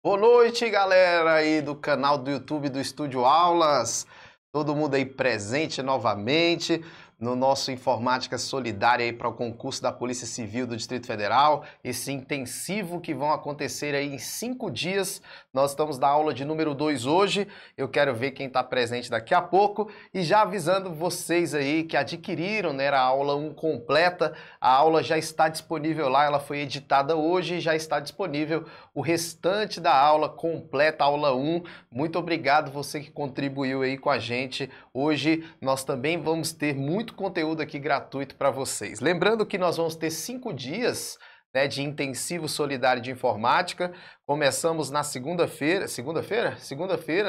Boa noite, galera aí do canal do YouTube do Estúdio Aulas. Todo mundo aí presente novamente no nosso Informática Solidária aí para o concurso da Polícia Civil do Distrito Federal. Esse intensivo que vão acontecer aí em 5 dias. Nós estamos na aula de número 2 hoje. Eu quero ver quem está presente daqui a pouco. E já avisando vocês aí que adquiriram, né, a aula 1 completa. A aula já está disponível lá, ela foi editada hoje e já está disponível o restante da aula completa, aula 1. Muito obrigado você que contribuiu aí com a gente. Hoje nós também vamos ter muito conteúdo aqui gratuito para vocês. Lembrando que nós vamos ter 5 dias, né, de intensivo solidário de informática. Começamos na segunda-feira,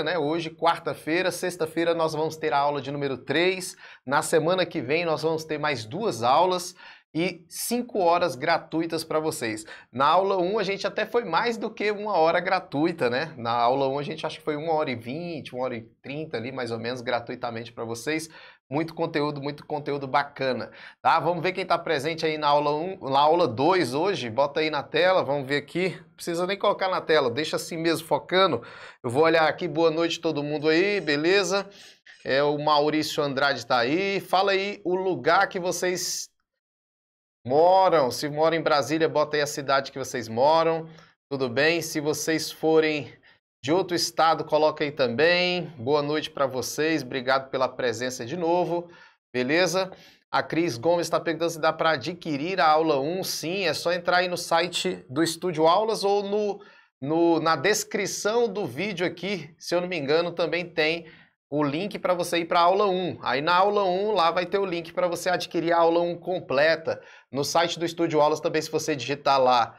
né? Hoje, quarta-feira, sexta-feira nós vamos ter a aula de número 3. Na semana que vem nós vamos ter mais 2 aulas e 5 horas gratuitas para vocês. Na aula 1 a gente até foi mais do que 1 hora gratuita, né? Na aula 1 a gente acho que foi 1h20, 1h30 ali mais ou menos gratuitamente para vocês. Muito conteúdo bacana, tá? Vamos ver quem está presente aí na aula 1, na aula 2 hoje. Bota aí na tela, vamos ver aqui. Não precisa nem colocar na tela, deixa assim mesmo focando. Eu vou olhar aqui, boa noite todo mundo aí, beleza? O Maurício Andrade está aí. Fala aí o lugar que vocês moram. Se moram em Brasília, bota aí a cidade que vocês moram. Tudo bem? Se vocês forem de outro estado, coloca aí também. Boa noite para vocês. Obrigado pela presença de novo. Beleza? A Cris Gomes está perguntando se dá para adquirir a aula 1. Sim, é só entrar aí no site do Estúdio Aulas ou na descrição do vídeo aqui, se eu não me engano, também tem o link para você ir para a aula 1. Aí na aula 1 lá vai ter o link para você adquirir a aula 1 completa. No site do Estúdio Aulas também, se você digitar lá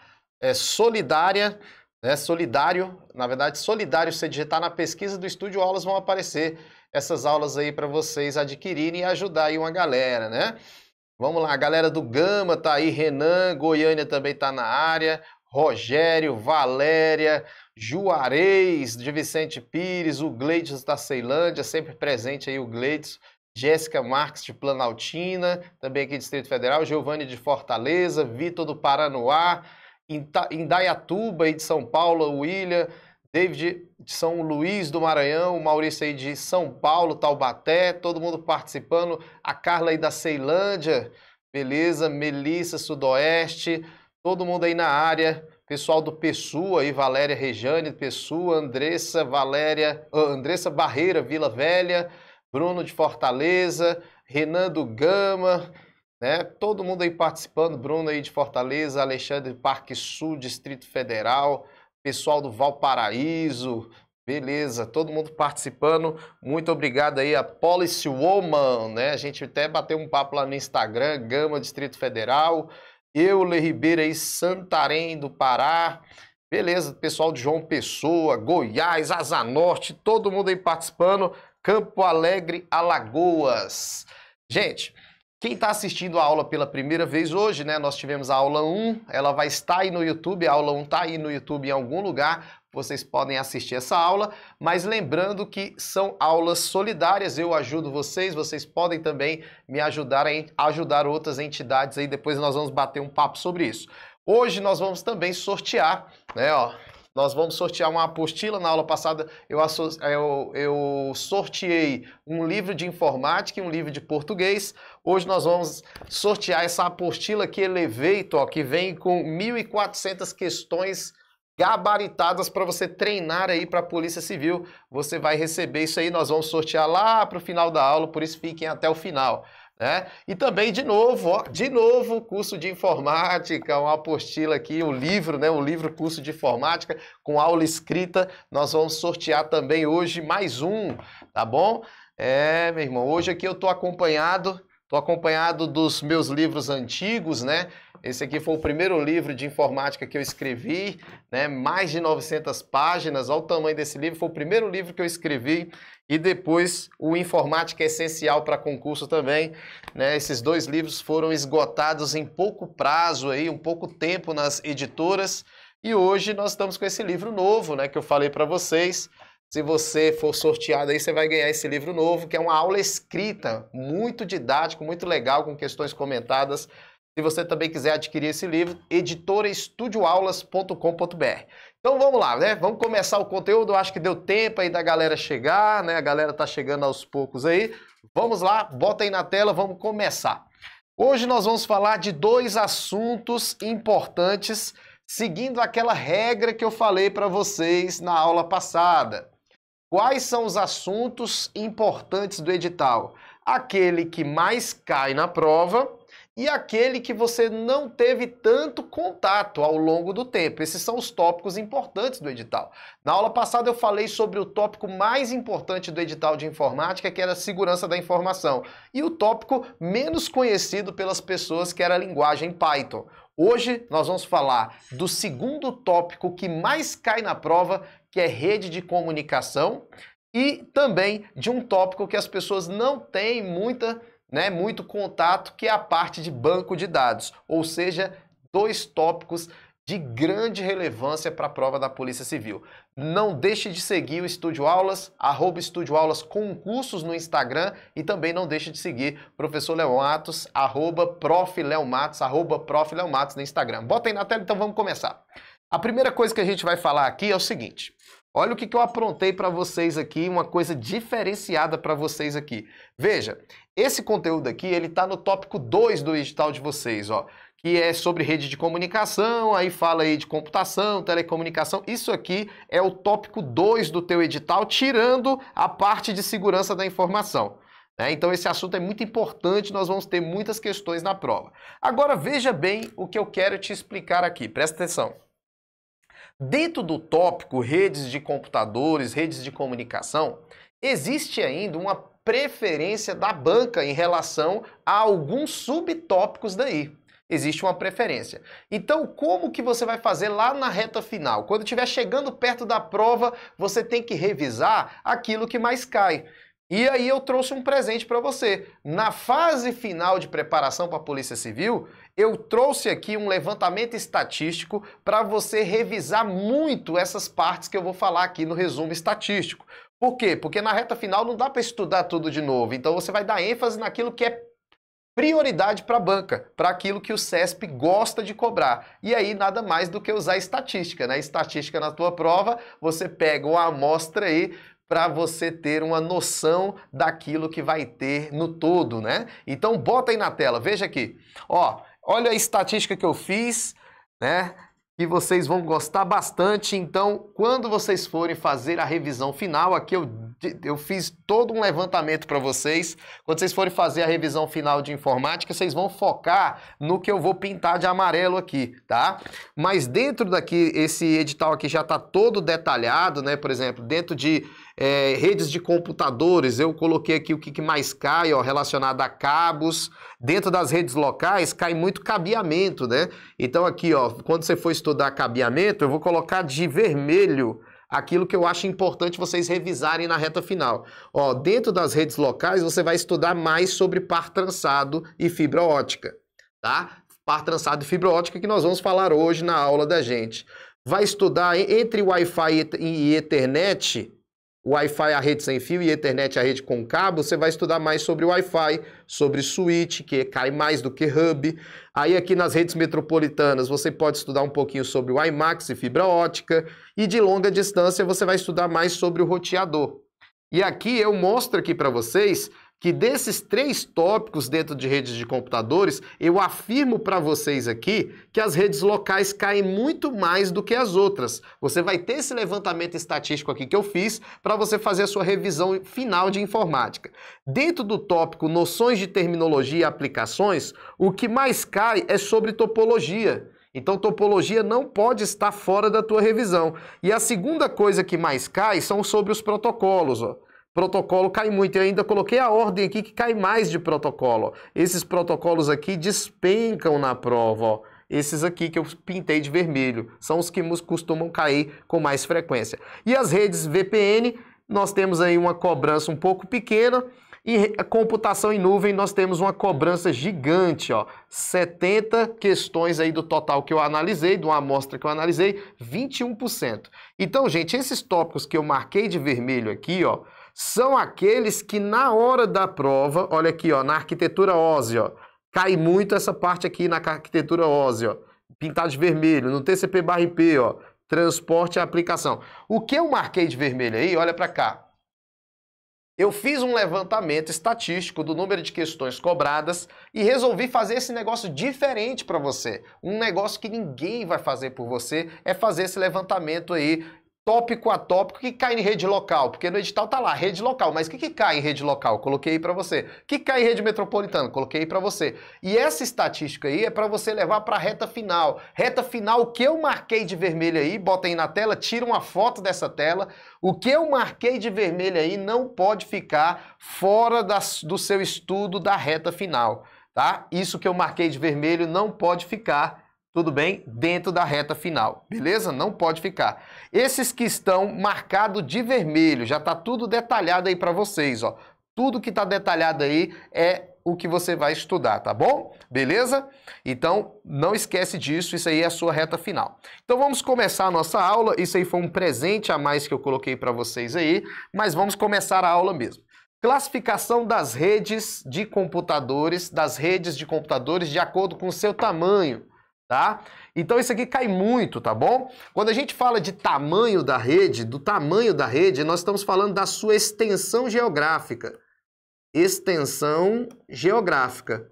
Solidária, né, Solidário, na verdade Solidário, se você digitar na pesquisa do Estúdio Aulas vão aparecer essas aulas aí para vocês adquirirem e ajudar aí uma galera, né? Vamos lá, a galera do Gama tá aí, Renan, Goiânia também tá na área, Rogério, Valéria, Juarez, de Vicente Pires, o Gleides da Ceilândia, sempre presente aí o Gleides, Jéssica Marques de Planaltina, também aqui Distrito Federal, Giovanni de Fortaleza, Vitor do Paranoá, Indaiatuba aí de São Paulo, o William, David de São Luís do Maranhão, o Maurício aí de São Paulo, Taubaté, todo mundo participando, a Carla aí da Ceilândia, beleza, Melissa, Sudoeste, todo mundo aí na área, pessoal do Pessoa aí, Valéria Rejane, Pessoa, Andressa Barreira, Vila Velha, Bruno de Fortaleza, Renan do Gama, né? Todo mundo aí participando, Bruno aí de Fortaleza, Alexandre Parque Sul, Distrito Federal, pessoal do Valparaíso, beleza, todo mundo participando, muito obrigado aí a Policy Woman, né? A gente até bateu um papo lá no Instagram, Gama, Distrito Federal, Euler Ribeiro aí, Santarém do Pará, beleza, pessoal de João Pessoa, Goiás, Asa Norte, todo mundo aí participando, Campo Alegre, Alagoas. Gente, quem está assistindo a aula pela primeira vez hoje, né? Nós tivemos a aula 1, ela vai estar aí no YouTube, a aula 1 está aí no YouTube em algum lugar, vocês podem assistir essa aula, mas lembrando que são aulas solidárias, eu ajudo vocês, vocês podem também me ajudar a ajudar outras entidades aí, depois nós vamos bater um papo sobre isso. Hoje nós vamos também sortear, né, ó, nós vamos sortear uma apostila. Na aula passada eu sorteei um livro de informática e um livro de português. Hoje nós vamos sortear essa apostila aqui, Elevator, que vem com 1.400 questões gabaritadas para você treinar aí para a Polícia Civil. Você vai receber isso aí, nós vamos sortear lá para o final da aula, por isso fiquem até o final. Né? E também, de novo, curso de informática, uma apostila aqui, o livro, né? O livro curso de informática com aula escrita, nós vamos sortear também hoje mais um, tá bom? Meu irmão, hoje aqui eu tô acompanhado dos meus livros antigos, né? Esse aqui foi o primeiro livro de informática que eu escrevi, né? Mais de 900 páginas, olha o tamanho desse livro, foi o primeiro livro que eu escrevi. E depois o Informática Essencial para Concurso também, né? Esses 2 livros foram esgotados em pouco prazo, aí, um pouco tempo nas editoras. E hoje nós estamos com esse livro novo, né? Que eu falei para vocês. Se você for sorteado aí, você vai ganhar esse livro novo, que é uma aula escrita, muito didático, muito legal, com questões comentadas. Se você também quiser adquirir esse livro, editoraestudioaulas.com.br. Então vamos lá, né? Vamos começar o conteúdo. Eu acho que deu tempo aí da galera chegar, né? A galera tá chegando aos poucos aí. Vamos lá, bota aí na tela, vamos começar. Hoje nós vamos falar de dois assuntos importantes, seguindo aquela regra que eu falei para vocês na aula passada. Quais são os assuntos importantes do edital? Aquele que mais cai na prova e aquele que você não teve tanto contato ao longo do tempo. Esses são os tópicos importantes do edital. Na aula passada eu falei sobre o tópico mais importante do edital de informática, que era a segurança da informação, e o tópico menos conhecido pelas pessoas, que era a linguagem Python. Hoje nós vamos falar do segundo tópico que mais cai na prova, que é rede de comunicação, e também de um tópico que as pessoas não têm muito contato, que é a parte de banco de dados, ou seja, dois tópicos de grande relevância para a prova da Polícia Civil. Não deixe de seguir o Estúdio Aulas, @estudioaulasconcursos no Instagram, e também não deixe de seguir Professor Léo Matos, @Prof. Léo Matos no Instagram. Bota aí na tela, então vamos começar. A primeira coisa que a gente vai falar aqui é o seguinte. Olha o que eu aprontei para vocês aqui, uma coisa diferenciada para vocês aqui. Veja, esse conteúdo aqui, ele está no tópico 2 do edital de vocês, ó, que é sobre rede de comunicação, aí fala aí de computação, telecomunicação. Isso aqui é o tópico 2 do teu edital, tirando a parte de segurança da informação. Então esse assunto é muito importante, nós vamos ter muitas questões na prova. Agora veja bem o que eu quero te explicar aqui, presta atenção. Dentro do tópico redes de computadores, redes de comunicação, existe ainda uma preferência da banca em relação a alguns subtópicos daí. Existe uma preferência. Então, como que você vai fazer lá na reta final? Quando estiver chegando perto da prova, você tem que revisar aquilo que mais cai. E aí eu trouxe um presente para você. Na fase final de preparação para a Polícia Civil, eu trouxe aqui um levantamento estatístico para você revisar muito essas partes que eu vou falar aqui no resumo estatístico. Por quê? Porque na reta final não dá para estudar tudo de novo. Então você vai dar ênfase naquilo que é prioridade para a banca, para aquilo que o CESP gosta de cobrar. E aí nada mais do que usar estatística, né? Estatística na tua prova, você pega uma amostra aí para você ter uma noção daquilo que vai ter no todo, né? Então bota aí na tela, veja aqui. Ó, olha a estatística que eu fiz, né? Que vocês vão gostar bastante. Então, quando vocês forem fazer a revisão final, aqui eu fiz todo um levantamento para vocês. Quando vocês forem fazer a revisão final de informática, vocês vão focar no que eu vou pintar de amarelo aqui, tá? Mas dentro daqui, esse edital aqui já está todo detalhado, né? Por exemplo, dentro de redes de computadores, eu coloquei aqui o que mais cai, ó, relacionado a cabos. Dentro das redes locais, cai muito cabeamento, né? Então aqui, ó, quando você for estudar cabeamento, eu vou colocar de vermelho aquilo que eu acho importante vocês revisarem na reta final. Ó, dentro das redes locais, você vai estudar mais sobre par trançado e fibra ótica, tá? Par trançado e fibra ótica que nós vamos falar hoje na aula da gente. Vai estudar entre Wi-Fi e Ethernet, Wi-Fi a rede sem fio e Ethernet a rede com cabo, você vai estudar mais sobre Wi-Fi, sobre switch, que cai mais do que hub. Aí aqui nas redes metropolitanas você pode estudar um pouquinho sobre WiMAX e fibra ótica. E de longa distância você vai estudar mais sobre o roteador. E aqui eu mostro aqui para vocês que desses 3 tópicos dentro de redes de computadores, eu afirmo para vocês aqui que as redes locais caem muito mais do que as outras. Você vai ter esse levantamento estatístico aqui que eu fiz para você fazer a sua revisão final de informática. Dentro do tópico noções de terminologia e aplicações, o que mais cai é sobre topologia. Então, topologia não pode estar fora da tua revisão. E a segunda coisa que mais cai são sobre os protocolos, ó. Protocolo cai muito. Eu ainda coloquei a ordem aqui que cai mais de protocolo. Esses protocolos aqui despencam na prova, ó. Esses aqui que eu pintei de vermelho são os que costumam cair com mais frequência. E as redes VPN, nós temos aí uma cobrança um pouco pequena. E a computação em nuvem, nós temos uma cobrança gigante, ó. 70 questões aí do total que eu analisei, de uma amostra que eu analisei, 21%. Então, gente, esses tópicos que eu marquei de vermelho aqui, ó, são aqueles que na hora da prova, olha aqui, ó, na arquitetura OSI, ó, cai muito essa parte aqui na arquitetura OSI, ó, pintado de vermelho, no TCP/IP, ó, transporte e aplicação. O que eu marquei de vermelho aí, olha para cá. Eu fiz um levantamento estatístico do número de questões cobradas e resolvi fazer esse negócio diferente para você. Um negócio que ninguém vai fazer por você é fazer esse levantamento aí, tópico a tópico, que cai em rede local, porque no edital tá lá, rede local, mas o que cai em rede local? Coloquei aí para você. O que cai em rede metropolitana? Coloquei aí para você. E essa estatística aí é para você levar para a reta final. Reta final, o que eu marquei de vermelho aí, bota aí na tela, tira uma foto dessa tela. O que eu marquei de vermelho aí não pode ficar fora do seu estudo da reta final, tá? Isso que eu marquei de vermelho não pode ficar, tudo bem? Dentro da reta final, beleza? Não pode ficar. Esses que estão marcados de vermelho, já tá tudo detalhado aí para vocês, ó. Tudo que tá detalhado aí é o que você vai estudar, tá bom? Beleza? Então, não esquece disso, isso aí é a sua reta final. Então, vamos começar a nossa aula. Isso aí foi um presente a mais que eu coloquei para vocês aí, mas vamos começar a aula mesmo. Classificação das redes de computadores, de acordo com o seu tamanho. Tá? Então isso aqui cai muito, tá bom? Quando a gente fala de tamanho da rede, do tamanho da rede, nós estamos falando da sua extensão geográfica. Extensão geográfica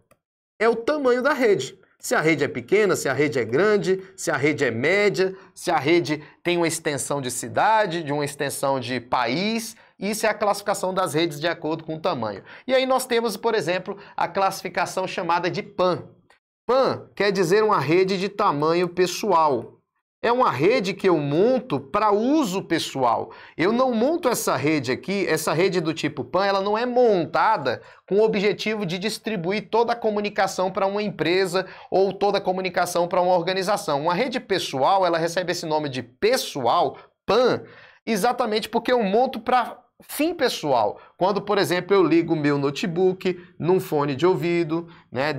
é o tamanho da rede. Se a rede é pequena, se a rede é grande, se a rede é média, se a rede tem uma extensão de cidade, de uma extensão de país. Isso é a classificação das redes de acordo com o tamanho. E aí nós temos, por exemplo, a classificação chamada de PAN. PAN quer dizer uma rede de tamanho pessoal. É uma rede que eu monto para uso pessoal. Eu não monto essa rede aqui, essa rede do tipo PAN, ela não é montada com o objetivo de distribuir toda a comunicação para uma empresa ou toda a comunicação para uma organização. Uma rede pessoal, ela recebe esse nome de pessoal, PAN, exatamente porque eu monto para fim pessoal. Quando, por exemplo, eu ligo o meu notebook num fone de ouvido, né,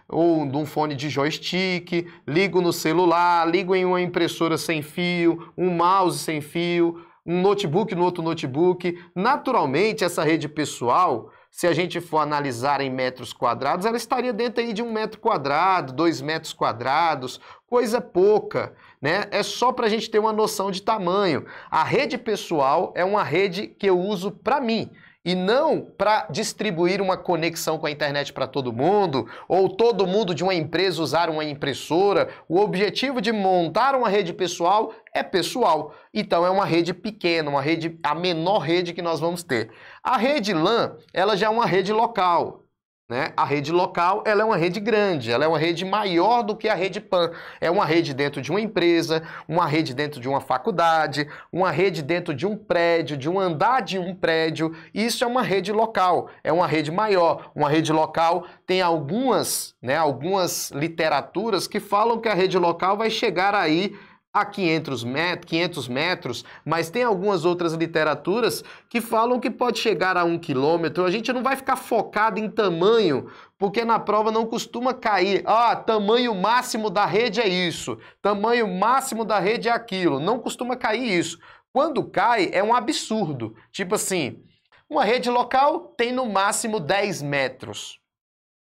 ou num fone de joystick, ligo no celular, ligo em uma impressora sem fio, um mouse sem fio, um notebook no outro notebook. Naturalmente, essa rede pessoal, se a gente for analisar em metros quadrados, ela estaria dentro aí de 1 metro quadrado, 2 metros quadrados, coisa pouca, né? É só para a gente ter uma noção de tamanho. A rede pessoal é uma rede que eu uso para mim e não para distribuir uma conexão com a internet para todo mundo ou todo mundo de uma empresa usar uma impressora. O objetivo de montar uma rede pessoal é pessoal. Então é uma rede pequena, uma rede, a menor rede que nós vamos ter. A rede LAN, ela já é uma rede local. Né? A rede local, ela é uma rede grande, ela é uma rede maior do que a rede PAN. É uma rede dentro de uma empresa, uma rede dentro de uma faculdade, uma rede dentro de um prédio, de um andar de um prédio. Isso é uma rede local, é uma rede maior. Uma rede local tem algumas literaturas que falam que a rede local vai chegar aí a 500 metros, mas tem algumas outras literaturas que falam que pode chegar a 1 quilômetro. A gente não vai ficar focado em tamanho, porque na prova não costuma cair. Tamanho máximo da rede é isso, tamanho máximo da rede é aquilo. Não costuma cair isso. Quando cai, é um absurdo. Tipo assim, uma rede local tem no máximo 10 metros.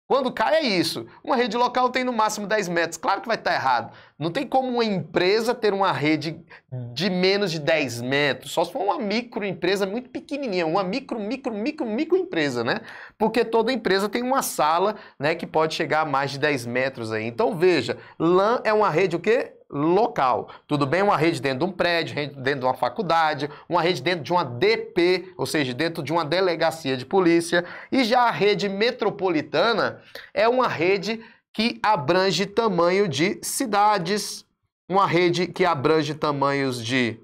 Quando cai é isso. Uma rede local tem no máximo 10 metros. Claro que vai estar errado. Não tem como uma empresa ter uma rede de menos de 10 metros. Só se for uma microempresa muito pequenininha. Uma microempresa, né? Porque toda empresa tem uma sala, né, que pode chegar a mais de 10 metros aí. Então veja, LAN é uma rede o quê? Local. Tudo bem? Uma rede dentro de um prédio, dentro de uma faculdade, uma rede dentro de uma DP, ou seja, dentro de uma delegacia de polícia. E já a rede metropolitana é uma rede que abrange tamanho de cidades, uma rede que abrange tamanhos de,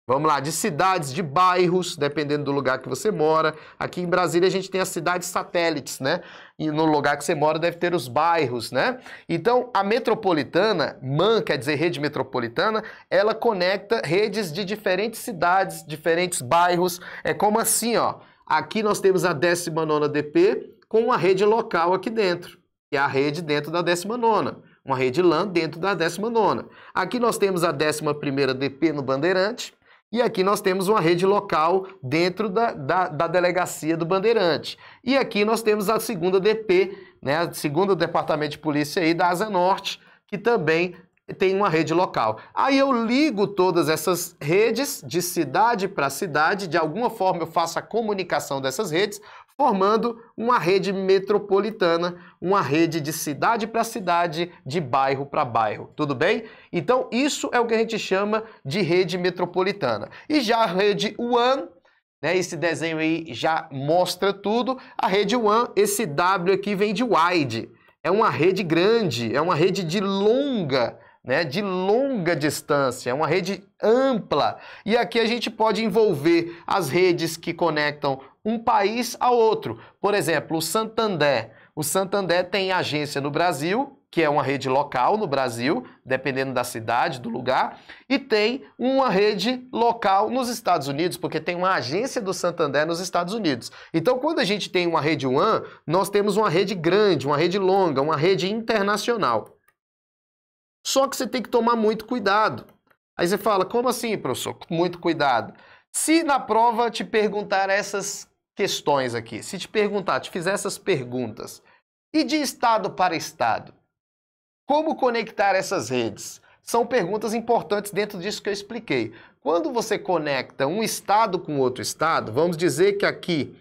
vamos lá, de cidades, de bairros, dependendo do lugar que você mora. Aqui em Brasília a gente tem as cidades satélites, né? E no lugar que você mora deve ter os bairros, né? Então, a metropolitana, MAN, quer dizer rede metropolitana, ela conecta redes de diferentes cidades, diferentes bairros. É como assim, ó. Aqui nós temos a 19ª DP com uma rede local aqui dentro, que é a rede dentro da 19ª. Uma rede LAN dentro da 19ª. Aqui nós temos a 11ª DP no Bandeirante. E aqui nós temos uma rede local dentro da delegacia do Bandeirante. E aqui nós temos a 2ª DP né, segundo o Departamento de Polícia aí da Asa Norte, que também tem uma rede local. Aí eu ligo todas essas redes de cidade para cidade, de alguma forma eu faço a comunicação dessas redes, formando uma rede metropolitana, uma rede de cidade para cidade, de bairro para bairro, tudo bem? Então isso é o que a gente chama de rede metropolitana. E já a rede WAN, né, esse desenho aí já mostra tudo, a rede WAN, esse W aqui vem de wide, é uma rede grande, é uma rede de longa, né, de longa distância, é uma rede ampla. E aqui a gente pode envolver as redes que conectam um país a outro. Por exemplo, o Santander. O Santander tem agência no Brasil, que é uma rede local no Brasil, dependendo da cidade, do lugar, e tem uma rede local nos Estados Unidos, porque tem uma agência do Santander nos Estados Unidos. Então, quando a gente tem uma rede WAN, nós temos uma rede grande, uma rede longa, uma rede internacional. Só que você tem que tomar muito cuidado. Aí você fala, como assim, professor? Muito cuidado. Se na prova te perguntar essas questões aqui, se te perguntar, te fizer essas perguntas, e de estado para estado, como conectar essas redes? São perguntas importantes dentro disso que eu expliquei. Quando você conecta um estado com outro estado, vamos dizer que aqui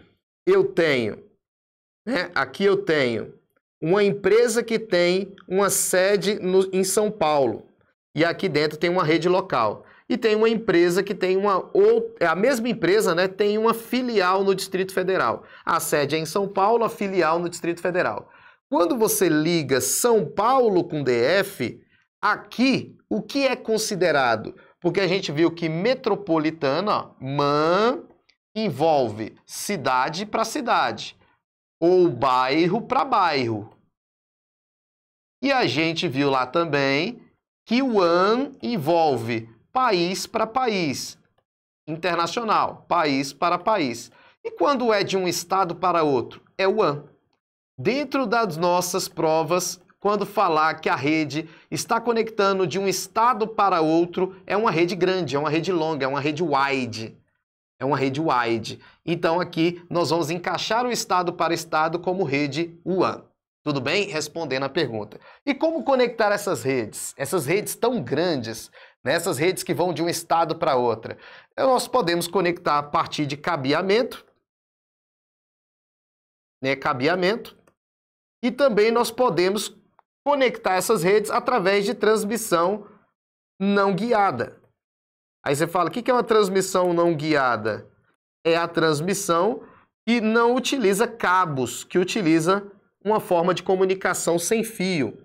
eu tenho, né, uma empresa que tem uma sede em São Paulo e aqui dentro tem uma rede local. E tem uma empresa que tem a mesma empresa, né, tem uma filial no Distrito Federal. A sede é em São Paulo, a filial no Distrito Federal. Quando você liga São Paulo com DF, aqui o que é considerado? Porque a gente viu que metropolitana, MAN, envolve cidade para cidade. Ou bairro para bairro. E a gente viu lá também que o WAN envolve país para país, internacional, país para país. E quando é de um estado para outro? É o WAN. Dentro das nossas provas, quando falar que a rede está conectando de um estado para outro, é uma rede grande, é uma rede longa, é uma rede wide. É uma rede wide. Então aqui nós vamos encaixar o estado para estado como rede WAN. Tudo bem? Respondendo a pergunta. E como conectar essas redes? Essas redes tão grandes, né? Essas redes que vão de um estado para outra. Nós podemos conectar a partir de cabeamento, né? Cabeamento. E também nós podemos conectar essas redes através de transmissão não guiada. Aí você fala, o que é uma transmissão não guiada? É a transmissão que não utiliza cabos, que utiliza uma forma de comunicação sem fio.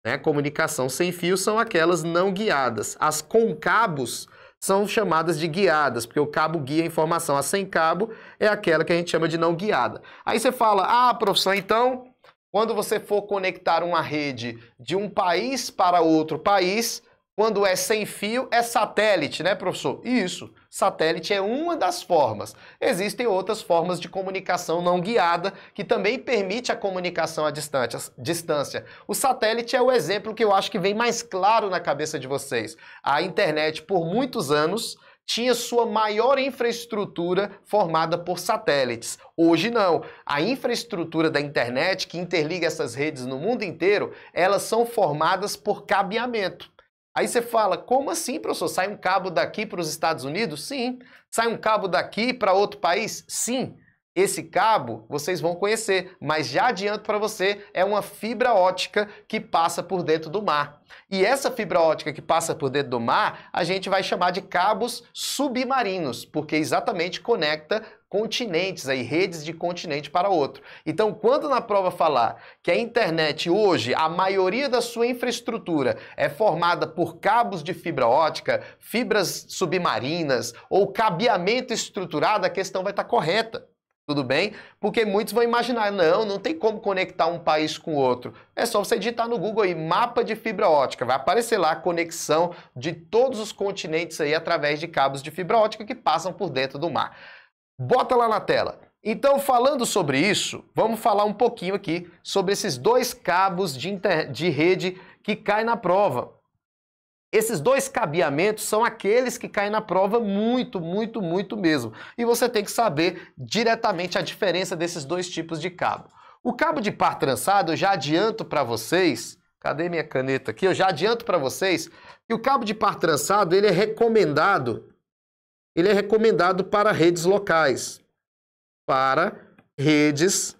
Né? Comunicação sem fio são aquelas não guiadas. As com cabos são chamadas de guiadas, porque o cabo guia a informação. A sem cabo é aquela que a gente chama de não guiada. Aí você fala, professor, então, quando você for conectar uma rede de um país para outro país, quando é sem fio, é satélite, né, professor? Isso, satélite é uma das formas. Existem outras formas de comunicação não guiada que também permite a comunicação à distância. O satélite é o exemplo que eu acho que vem mais claro na cabeça de vocês. A internet, por muitos anos, tinha sua maior infraestrutura formada por satélites. Hoje não. A infraestrutura da internet, que interliga essas redes no mundo inteiro, elas são formadas por cabeamento. Aí você fala, como assim, professor? Sai um cabo daqui para os Estados Unidos? Sim. Sai um cabo daqui para outro país? Sim. Esse cabo vocês vão conhecer, mas já adianto para você, é uma fibra ótica que passa por dentro do mar. E essa fibra ótica que passa por dentro do mar, a gente vai chamar de cabos submarinos, porque exatamente conecta continentes, aí, redes de continente para outro. Então, quando na prova falar que a internet hoje, a maioria da sua infraestrutura é formada por cabos de fibra ótica, fibras submarinas ou cabeamento estruturado, a questão vai estar correta. Tudo bem? Porque muitos vão imaginar, não tem como conectar um país com o outro. É só você digitar no Google aí, mapa de fibra ótica. Vai aparecer lá a conexão de todos os continentes aí através de cabos de fibra ótica que passam por dentro do mar. Bota lá na tela. Então, falando sobre isso, vamos falar um pouquinho aqui sobre esses dois cabos de rede que caem na prova. Esses dois cabeamentos são aqueles que caem na prova muito mesmo. E você tem que saber diretamente a diferença desses dois tipos de cabo. O cabo de par trançado, eu já adianto para vocês, cadê minha caneta aqui? Eu já adianto para vocês que o cabo de par trançado, ele é recomendado para redes locais. Para redes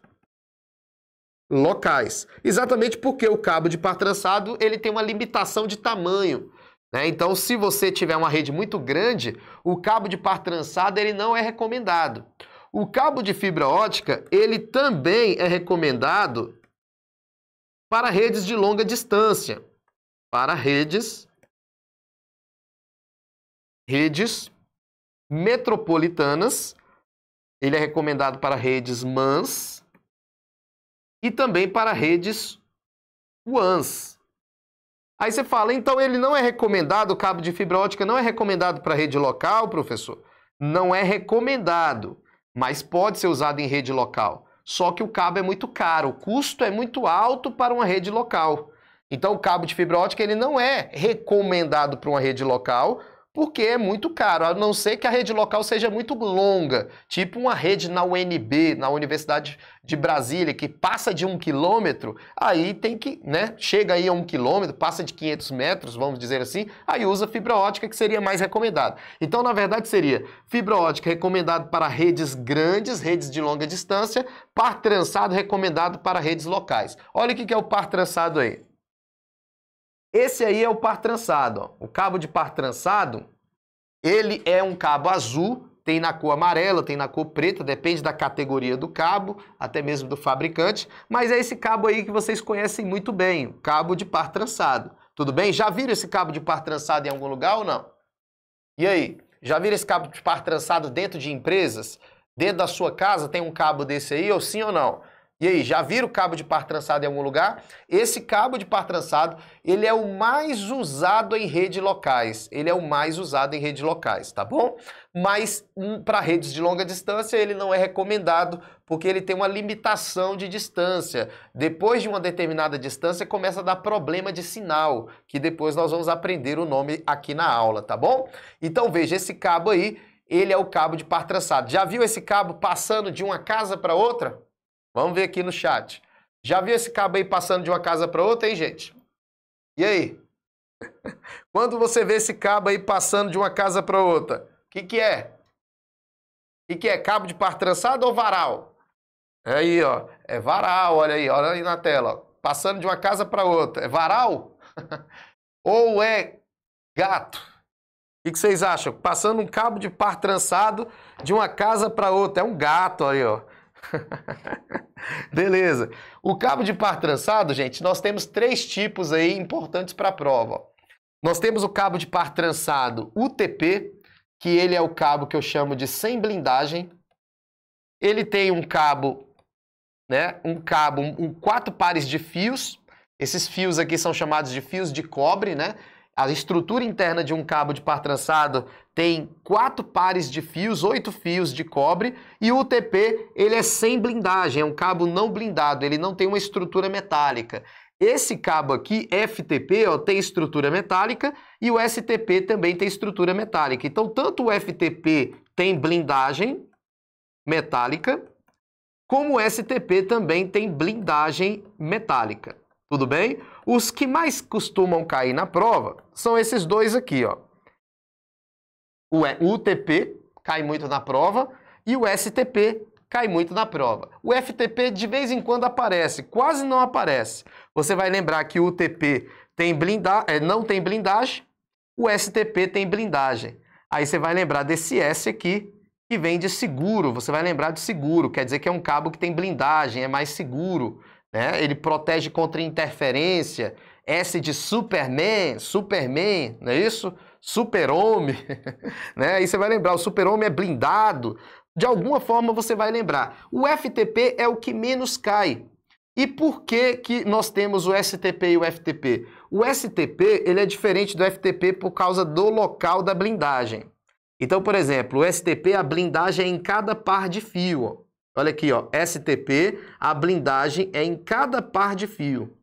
locais. Exatamente porque o cabo de par trançado, ele tem uma limitação de tamanho, né? Então, se você tiver uma rede muito grande, o cabo de par trançado, ele não é recomendado. O cabo de fibra ótica, ele também é recomendado para redes de longa distância, para redes metropolitanas. Ele é recomendado para redes MANs e também para redes WANs. Aí você fala, então ele não é recomendado, o cabo de fibra ótica não é recomendado para rede local, professor? Não é recomendado, mas pode ser usado em rede local. Só que o cabo é muito caro, o custo é muito alto para uma rede local. Então o cabo de fibra ótica ele não é recomendado para uma rede local, porque é muito caro, a não ser que a rede local seja muito longa, tipo uma rede na UNB, na Universidade de Brasília, que passa de 1 quilômetro, aí tem que, né, chega aí a 1 quilômetro, passa de 500 metros, vamos dizer assim, aí usa fibra ótica, que seria mais recomendado. Então, na verdade, seria fibra ótica recomendado para redes grandes, redes de longa distância, par trançado recomendado para redes locais. Olha o que é o par trançado aí. Esse aí é o par trançado, ó. O cabo de par trançado, ele é um cabo azul, tem na cor amarela, tem na cor preta, depende da categoria do cabo, até mesmo do fabricante, mas é esse cabo aí que vocês conhecem muito bem, o cabo de par trançado. Tudo bem? Já viram esse cabo de par trançado em algum lugar ou não? E aí? Já viram esse cabo de par trançado dentro de empresas? Dentro da sua casa tem um cabo desse aí, ou sim ou não? E aí, já viram o cabo de par trançado em algum lugar? Esse cabo de par trançado, ele é o mais usado em redes locais. Ele é o mais usado em redes locais, tá bom? Mas para redes de longa distância, ele não é recomendado, porque ele tem uma limitação de distância. Depois de uma determinada distância, começa a dar problema de sinal, que depois nós vamos aprender o nome aqui na aula, tá bom? Então, veja, esse cabo aí, ele é o cabo de par trançado. Já viu esse cabo passando de uma casa para outra? Vamos ver aqui no chat. Já viu esse cabo aí passando de uma casa para outra, hein, gente? E aí? Quando você vê esse cabo aí passando de uma casa para outra, o que é? O que é? Cabo de par trançado ou varal? Aí, ó. É varal, olha aí na tela. Ó. Passando de uma casa para outra. É varal? Ou é gato? O que vocês acham? Passando um cabo de par trançado de uma casa para outra. É um gato aí, ó. Beleza. O cabo de par trançado, gente, nós temos 3 tipos aí importantes para a prova. Nós temos o cabo de par trançado UTP, que ele é o cabo que eu chamo de sem blindagem. Ele tem um cabo, né, um 4 pares de fios. Esses fios aqui são chamados de fios de cobre, né? A estrutura interna de um cabo de par trançado tem 4 pares de fios, 8 fios de cobre, e o UTP ele é sem blindagem, é um cabo não blindado, ele não tem uma estrutura metálica. Esse cabo aqui, FTP, ó, tem estrutura metálica e o STP também tem estrutura metálica. Então, tanto o FTP tem blindagem metálica, como o STP também tem blindagem metálica. Tudo bem? Os que mais costumam cair na prova são esses dois aqui, ó. O UTP cai muito na prova e o STP cai muito na prova. O FTP de vez em quando aparece, quase não aparece. Você vai lembrar que o UTP tem não tem blindagem, o STP tem blindagem. Aí você vai lembrar desse S aqui, que vem de seguro. Você vai lembrar de seguro, quer dizer que é um cabo que tem blindagem, é mais seguro. Né? Ele protege contra interferência. S de Superman, não é isso? Super-homem, né? Aí você vai lembrar, o super-homem é blindado. De alguma forma você vai lembrar. O FTP é o que menos cai. E por que que nós temos o STP e o FTP? O STP ele é diferente do FTP por causa do local da blindagem. Então, por exemplo, o STP, a blindagem é em cada par de fio, ó. Olha aqui, ó, STP, a blindagem é em cada par de fio.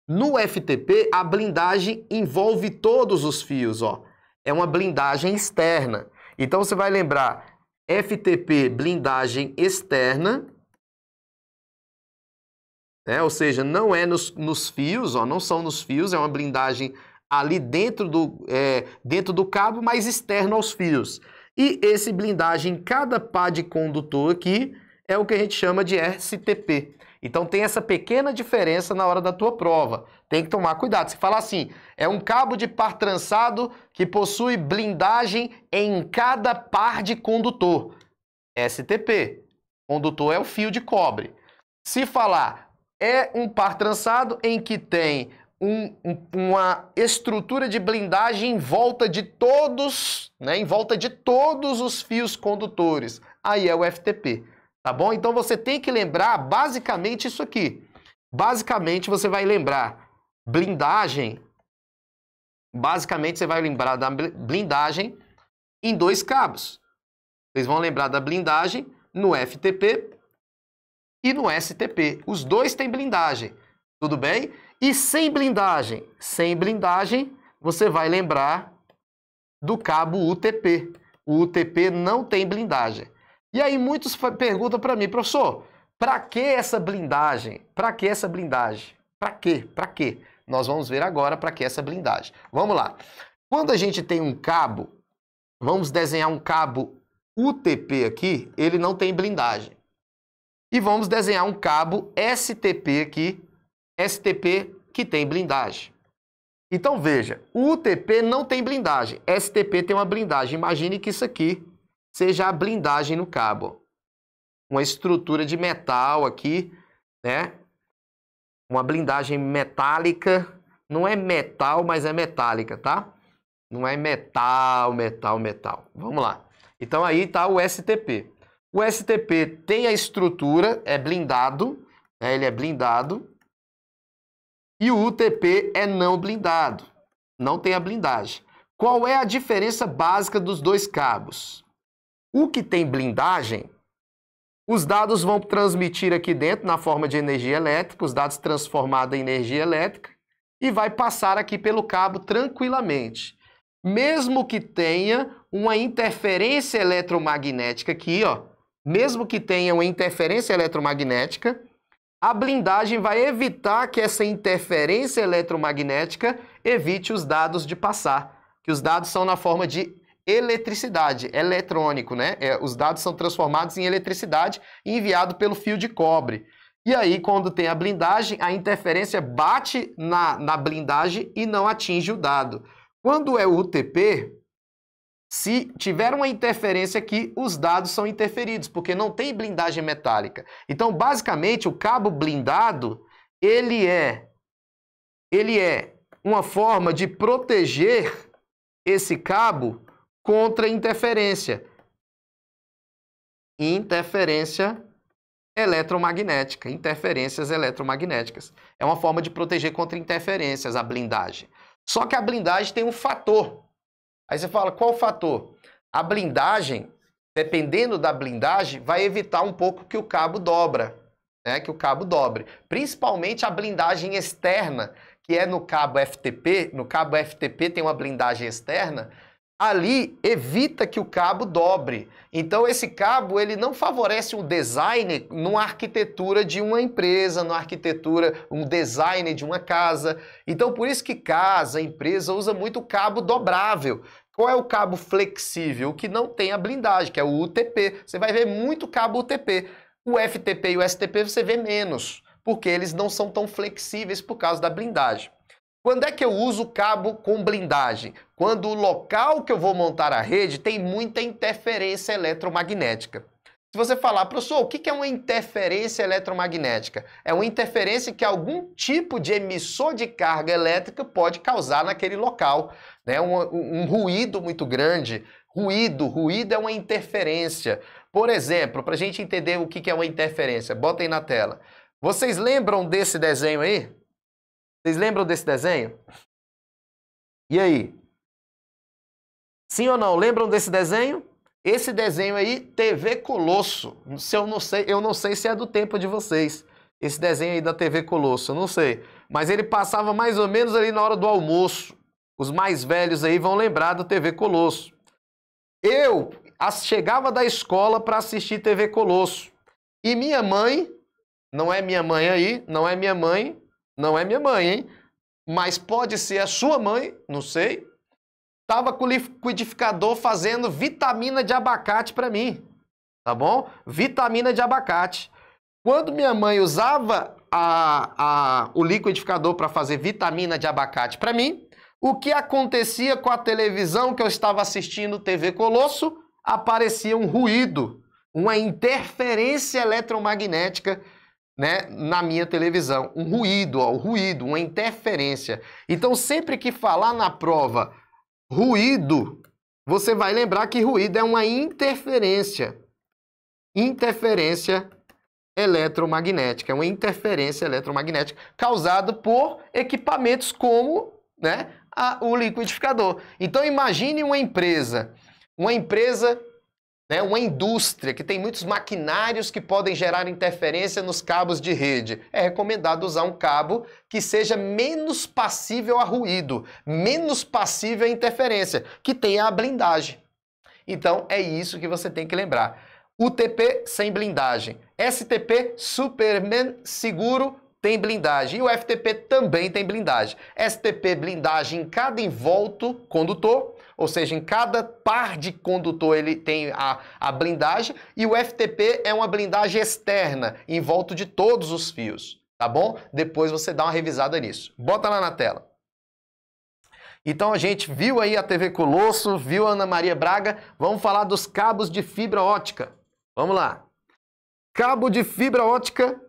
No FTP, a blindagem envolve todos os fios, ó. É uma blindagem externa. Então, você vai lembrar, FTP, blindagem externa, né? Ou seja, não é nos fios, ó, não são nos fios, é uma blindagem ali dentro do cabo, mas externo aos fios. E esse blindagem em cada pá de condutor aqui é o que a gente chama de STP. Então tem essa pequena diferença na hora da tua prova. Tem que tomar cuidado. Se falar assim, é um cabo de par trançado que possui blindagem em cada par de condutor. STP. Condutor é o fio de cobre. Se falar, é um par trançado em que tem uma estrutura de blindagem em volta de todos, né, em volta de todos os fios condutores. Aí é o FTP, tá bom? Então você tem que lembrar basicamente isso aqui. Basicamente você vai lembrar blindagem, basicamente você vai lembrar da blindagem em dois cabos. Vocês vão lembrar da blindagem no FTP e no STP. Os dois têm blindagem, tudo bem? E sem blindagem, você vai lembrar do cabo UTP. O UTP não tem blindagem. E aí muitos perguntam para mim, professor, para que essa blindagem? Para que essa blindagem? Para quê? Para quê? Nós vamos ver agora para que essa blindagem. Vamos lá. Quando a gente tem um cabo, vamos desenhar um cabo UTP aqui, ele não tem blindagem. E vamos desenhar um cabo STP aqui, STP que tem blindagem. Então veja, o UTP não tem blindagem, STP tem uma blindagem. Imagine que isso aqui seja a blindagem no cabo. Uma estrutura de metal aqui, né? Uma blindagem metálica, não é metal, mas é metálica, tá? Não é metal. Vamos lá. Então aí está o STP. O STP tem a estrutura, é blindado, né? Ele é blindado. E o UTP é não blindado, não tem a blindagem. Qual é a diferença básica dos dois cabos? O que tem blindagem, os dados vão transmitir aqui dentro na forma de energia elétrica, os dados transformados em energia elétrica, e vai passar aqui pelo cabo tranquilamente. Mesmo que tenha uma interferência eletromagnética aqui, ó, mesmo que tenha uma interferência eletromagnética, a blindagem vai evitar que essa interferência eletromagnética evite os dados de passar, que os dados são na forma de eletricidade, eletrônico, né? Os dados são transformados em eletricidade e enviados pelo fio de cobre. E aí, quando tem a blindagem, a interferência bate na blindagem e não atinge o dado. Quando é o UTP, se tiver uma interferência aqui, os dados são interferidos, porque não tem blindagem metálica. Então, basicamente, o cabo blindado, ele é uma forma de proteger esse cabo contra interferência. Interferência eletromagnética, interferências eletromagnéticas. É uma forma de proteger contra interferências a blindagem. Só que a blindagem tem um fator. Aí você fala, qual o fator? A blindagem, dependendo da blindagem, vai evitar um pouco que o cabo dobra, né? Que o cabo dobre. Principalmente a blindagem externa, que é no cabo FTP. No cabo FTP tem uma blindagem externa. Ali evita que o cabo dobre. Então esse cabo ele não favorece o design numa arquitetura de uma empresa, numa arquitetura, um design de uma casa. Então por isso que casa, empresa usa muito cabo dobrável. Qual é o cabo flexível? O que não tem a blindagem, que é o UTP. Você vai ver muito cabo UTP. O FTP e o STP você vê menos, porque eles não são tão flexíveis por causa da blindagem. Quando é que eu uso o cabo com blindagem? Quando o local que eu vou montar a rede tem muita interferência eletromagnética. Se você falar, professor, o que é uma interferência eletromagnética? É uma interferência que algum tipo de emissor de carga elétrica pode causar naquele local, né? Um ruído muito grande. Ruído é uma interferência. Por exemplo, para a gente entender o que é uma interferência, bota aí na tela. Vocês lembram desse desenho aí? Vocês lembram desse desenho? E aí? Sim ou não? Lembram desse desenho? Esse desenho aí, TV Colosso. Eu não sei se é do tempo de vocês. Esse desenho aí da TV Colosso, eu não sei. Mas ele passava mais ou menos ali na hora do almoço. Os mais velhos aí vão lembrar do TV Colosso. Eu chegava da escola para assistir TV Colosso. E minha mãe, Não é minha mãe aí, não é minha mãe, não é minha mãe, hein? Mas pode ser a sua mãe, não sei. Tava com o liquidificador fazendo vitamina de abacate para mim, tá bom? Vitamina de abacate. Quando minha mãe usava o liquidificador para fazer vitamina de abacate para mim, o que acontecia com a televisão que eu estava assistindo, TV Colosso? Aparecia um ruído, uma interferência eletromagnética, né, na minha televisão. Um ruído, ó, uma interferência. Então, sempre que falar na prova ruído, você vai lembrar que ruído é uma interferência. Interferência eletromagnética. É uma interferência eletromagnética causada por equipamentos como, né, o liquidificador. Então, imagine uma empresa, né, uma indústria que tem muitos maquinários que podem gerar interferência nos cabos de rede. É recomendado usar um cabo que seja menos passível a ruído, menos passível a interferência, que tenha a blindagem. Então, é isso que você tem que lembrar. UTP sem blindagem. STP Superman seguro tem blindagem. E o FTP também tem blindagem. STP blindagem em cada envolto condutor, ou seja, em cada par de condutor ele tem a blindagem. E o FTP é uma blindagem externa, em volta de todos os fios. Tá bom? Depois você dá uma revisada nisso. Bota lá na tela. Então a gente viu aí a TV Colosso, viu a Ana Maria Braga. Vamos falar dos cabos de fibra ótica. Vamos lá. Cabo de fibra ótica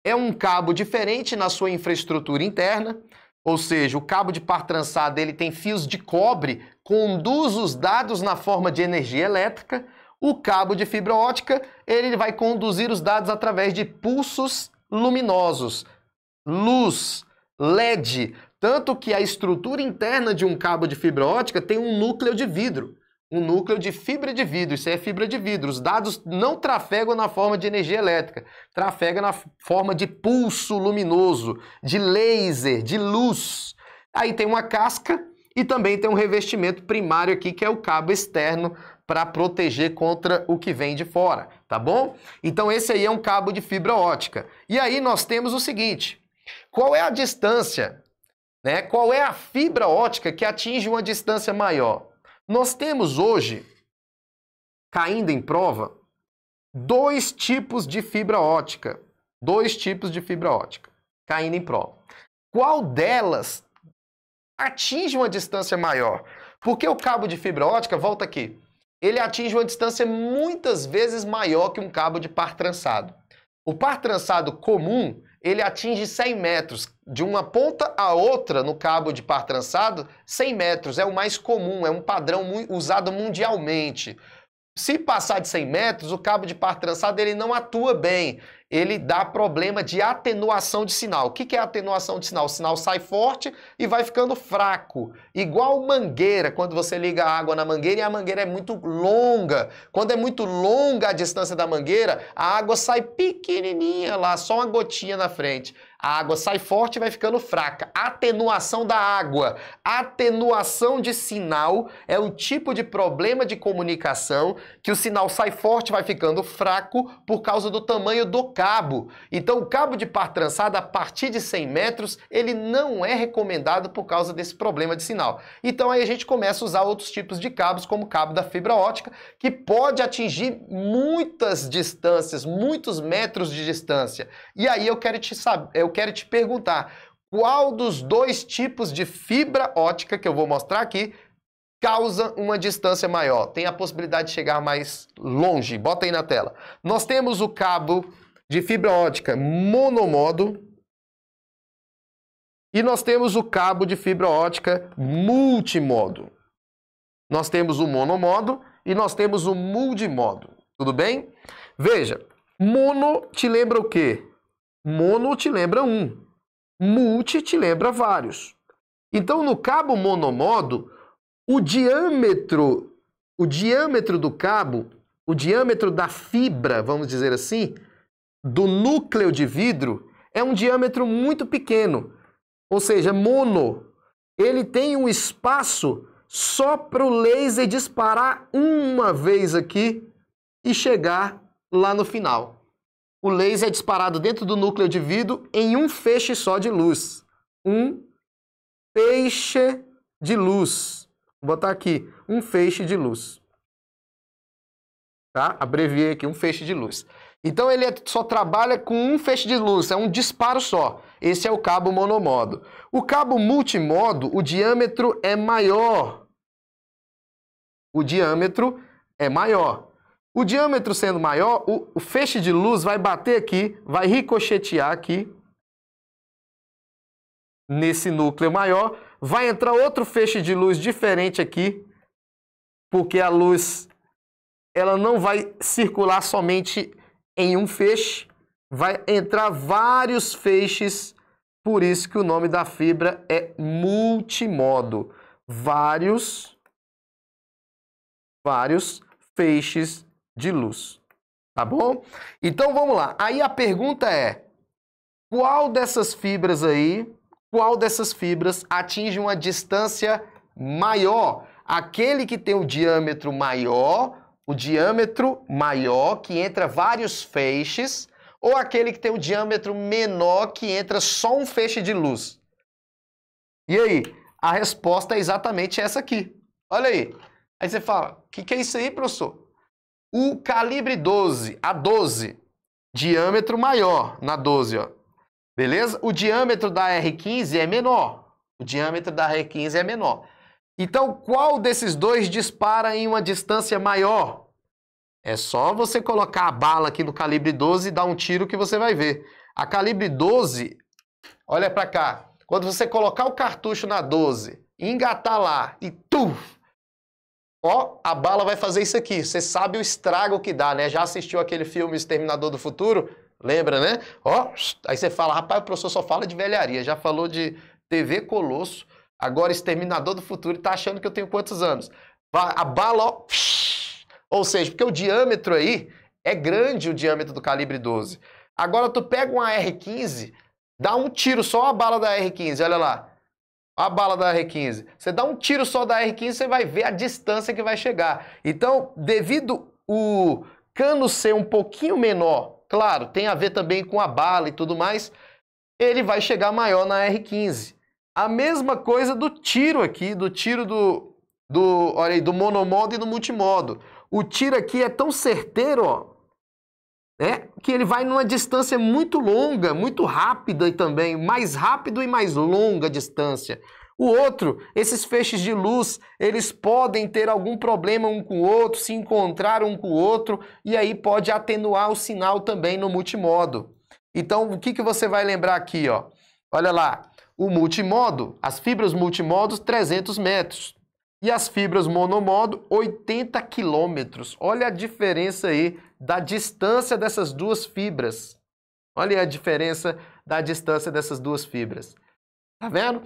é um cabo diferente na sua infraestrutura interna, ou seja, o cabo de par trançado ele tem fios de cobre, conduz os dados na forma de energia elétrica. O cabo de fibra ótica ele vai conduzir os dados através de pulsos luminosos, luz, LED, tanto que a estrutura interna de um cabo de fibra ótica tem um núcleo de vidro. Um núcleo de fibra de vidro, isso é fibra de vidro. Os dados não trafegam na forma de energia elétrica, trafegam na forma de pulso luminoso, de laser, de luz. Aí tem uma casca e também tem um revestimento primário aqui, que é o cabo externo, para proteger contra o que vem de fora, tá bom? Então esse aí é um cabo de fibra ótica. E aí nós temos o seguinte, qual é a distância, né? Qual é a fibra ótica que atinge uma distância maior? Nós temos hoje, caindo em prova, dois tipos de fibra ótica. Dois tipos de fibra ótica, caindo em prova. Qual delas atinge uma distância maior? Porque o cabo de fibra ótica, volta aqui, ele atinge uma distância muitas vezes maior que um cabo de par trançado. O par trançado comum, ele atinge 100 metros. De uma ponta a outra no cabo de par trançado, 100 metros é o mais comum, é um padrão usado mundialmente. Se passar de 100 metros, o cabo de par trançado ele não atua bem. Ele dá problema de atenuação de sinal. O que é atenuação de sinal? O sinal sai forte e vai ficando fraco. Igual mangueira, quando você liga a água na mangueira e a mangueira é muito longa. Quando é muito longa a distância da mangueira, a água sai pequenininha lá, só uma gotinha na frente. A água sai forte e vai ficando fraca. Atenuação da água. Atenuação de sinal é o tipo de problema de comunicação que o sinal sai forte e vai ficando fraco por causa do tamanho do cabo. Então, o cabo de par trançado, a partir de 100 metros, ele não é recomendado por causa desse problema de sinal. Então, aí a gente começa a usar outros tipos de cabos, como o cabo da fibra ótica, que pode atingir muitas distâncias, muitos metros de distância. E aí eu quero te perguntar, qual dos dois tipos de fibra ótica que eu vou mostrar aqui causa uma distância maior? Tem a possibilidade de chegar mais longe. Bota aí na tela. Nós temos o cabo de fibra ótica monomodo e nós temos o cabo de fibra ótica multimodo. Nós temos o monomodo e nós temos o multimodo. Tudo bem? Veja, mono te lembra o quê? Mono te lembra um. Multi te lembra vários. Então, no cabo monomodo, o diâmetro do cabo, o diâmetro da fibra, vamos dizer assim, do núcleo de vidro, é um diâmetro muito pequeno. Ou seja, mono, ele tem um espaço só para o laser disparar uma vez aqui e chegar lá no final. o laser é disparado dentro do núcleo de vidro em um feixe só de luz. Um feixe de luz. Vou botar aqui, um feixe de luz. Tá? Abreviei aqui, um feixe de luz. Então ele só trabalha com um feixe de luz, é um disparo só. Esse é o cabo monomodo. O cabo multimodo, o diâmetro é maior. O diâmetro é maior. O diâmetro sendo maior, o feixe de luz vai bater aqui, vai ricochetear aqui, nesse núcleo maior, vai entrar outro feixe de luz diferente aqui, porque a luz ela não vai circular somente em um feixe, vai entrar vários feixes, por isso que o nome da fibra é multimodo. Vários feixes de luz, tá bom? Então vamos lá. Aí a pergunta é: qual dessas fibras atinge uma distância maior? Aquele que tem o diâmetro maior que entra vários feixes, ou aquele que tem o diâmetro menor que entra só um feixe de luz? E aí? A resposta é exatamente essa aqui. Olha aí. Aí você fala, o que é isso aí, professor? O calibre 12, a 12, diâmetro maior na 12, ó. Beleza? O diâmetro da R15 é menor. O diâmetro da R15 é menor. Então, qual desses dois dispara em uma distância maior? É só você colocar a bala aqui no calibre 12 e dar um tiro que você vai ver. A calibre 12, olha pra cá. Quando você colocar o cartucho na 12, engatar lá e ó, a bala vai fazer isso aqui. Você sabe o estrago que dá, né? Já assistiu aquele filme Exterminador do Futuro? Lembra, né? Ó, aí você fala, rapaz, o professor só fala de velharia. Já falou de TV Colosso, agora Exterminador do Futuro, e tá achando que eu tenho quantos anos? A bala, ó, ou seja, porque o diâmetro aí é grande, o diâmetro do calibre 12. Agora tu pega uma R15, dá um tiro só a bala da R15, olha lá. A bala da R15. Você dá um tiro só da R15, você vai ver a distância que vai chegar. Então, devido o cano ser um pouquinho menor, claro, tem a ver também com a bala e tudo mais, ele vai chegar maior na R15. A mesma coisa do tiro aqui, do tiro olha aí, do monomodo e do multimodo. O tiro aqui é tão certeiro, ó, né, que ele vai numa distância muito longa, muito rápida e também mais rápido e mais longa distância. O outro, esses feixes de luz, eles podem ter algum problema um com o outro, se encontrar um com o outro, e aí pode atenuar o sinal também no multimodo. Então, o que você vai lembrar aqui, ó? Olha lá, o multimodo, as fibras multimodos, 300 metros. E as fibras monomodo, 80 quilômetros. Olha a diferença aí da distância dessas duas fibras. Olha a diferença da distância dessas duas fibras. Tá vendo?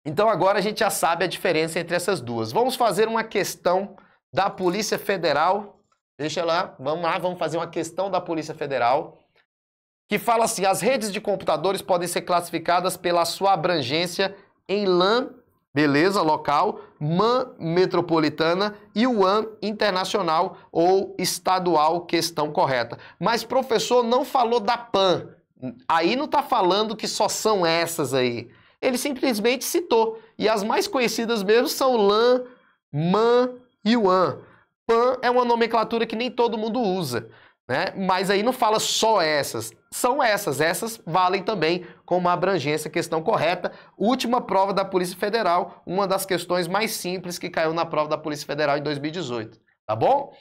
Então agora a gente já sabe a diferença entre essas duas. Vamos fazer uma questão da Polícia Federal. Deixa lá, vamos fazer uma questão da Polícia Federal. Que fala assim, as redes de computadores podem ser classificadas pela sua abrangência em LAN, beleza, local, MAN metropolitana e WAN internacional ou estadual, questão correta. Mas professor não falou da PAN, aí não está falando que só são essas aí. Ele simplesmente citou, e as mais conhecidas mesmo são LAN, MAN e WAN. PAN é uma nomenclatura que nem todo mundo usa, né? Mas aí não fala só essas, são essas valem também como abrangência, questão correta. Última prova da Polícia Federal, uma das questões mais simples que caiu na prova da Polícia Federal em 2018, tá bom?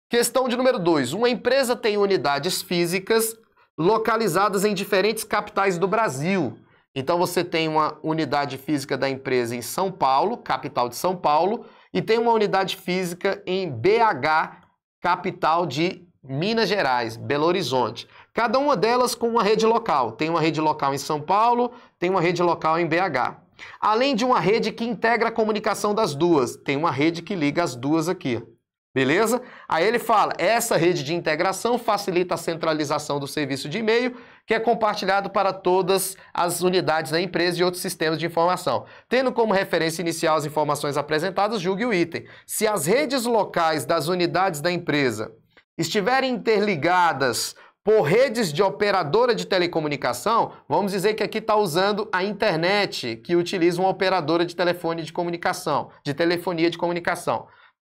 Questão de número 2, uma empresa tem unidades físicas localizadas em diferentes capitais do Brasil. Então você tem uma unidade física da empresa em São Paulo, capital de São Paulo, e tem uma unidade física em BH, capital de Minas Gerais, Belo Horizonte. Cada uma delas com uma rede local. Tem uma rede local em São Paulo, tem uma rede local em BH. Além de uma rede que integra a comunicação das duas. Tem uma rede que liga as duas aqui. Beleza? Aí ele fala, essa rede de integração facilita a centralização do serviço de e-mail, que é compartilhado para todas as unidades da empresa e outros sistemas de informação. Tendo como referência inicial as informações apresentadas, julgue o item. Se as redes locais das unidades da empresa estiverem interligadas por redes de operadora de telecomunicação, vamos dizer que aqui está usando a internet, que utiliza uma operadora de telefone de comunicação, de telefonia de comunicação.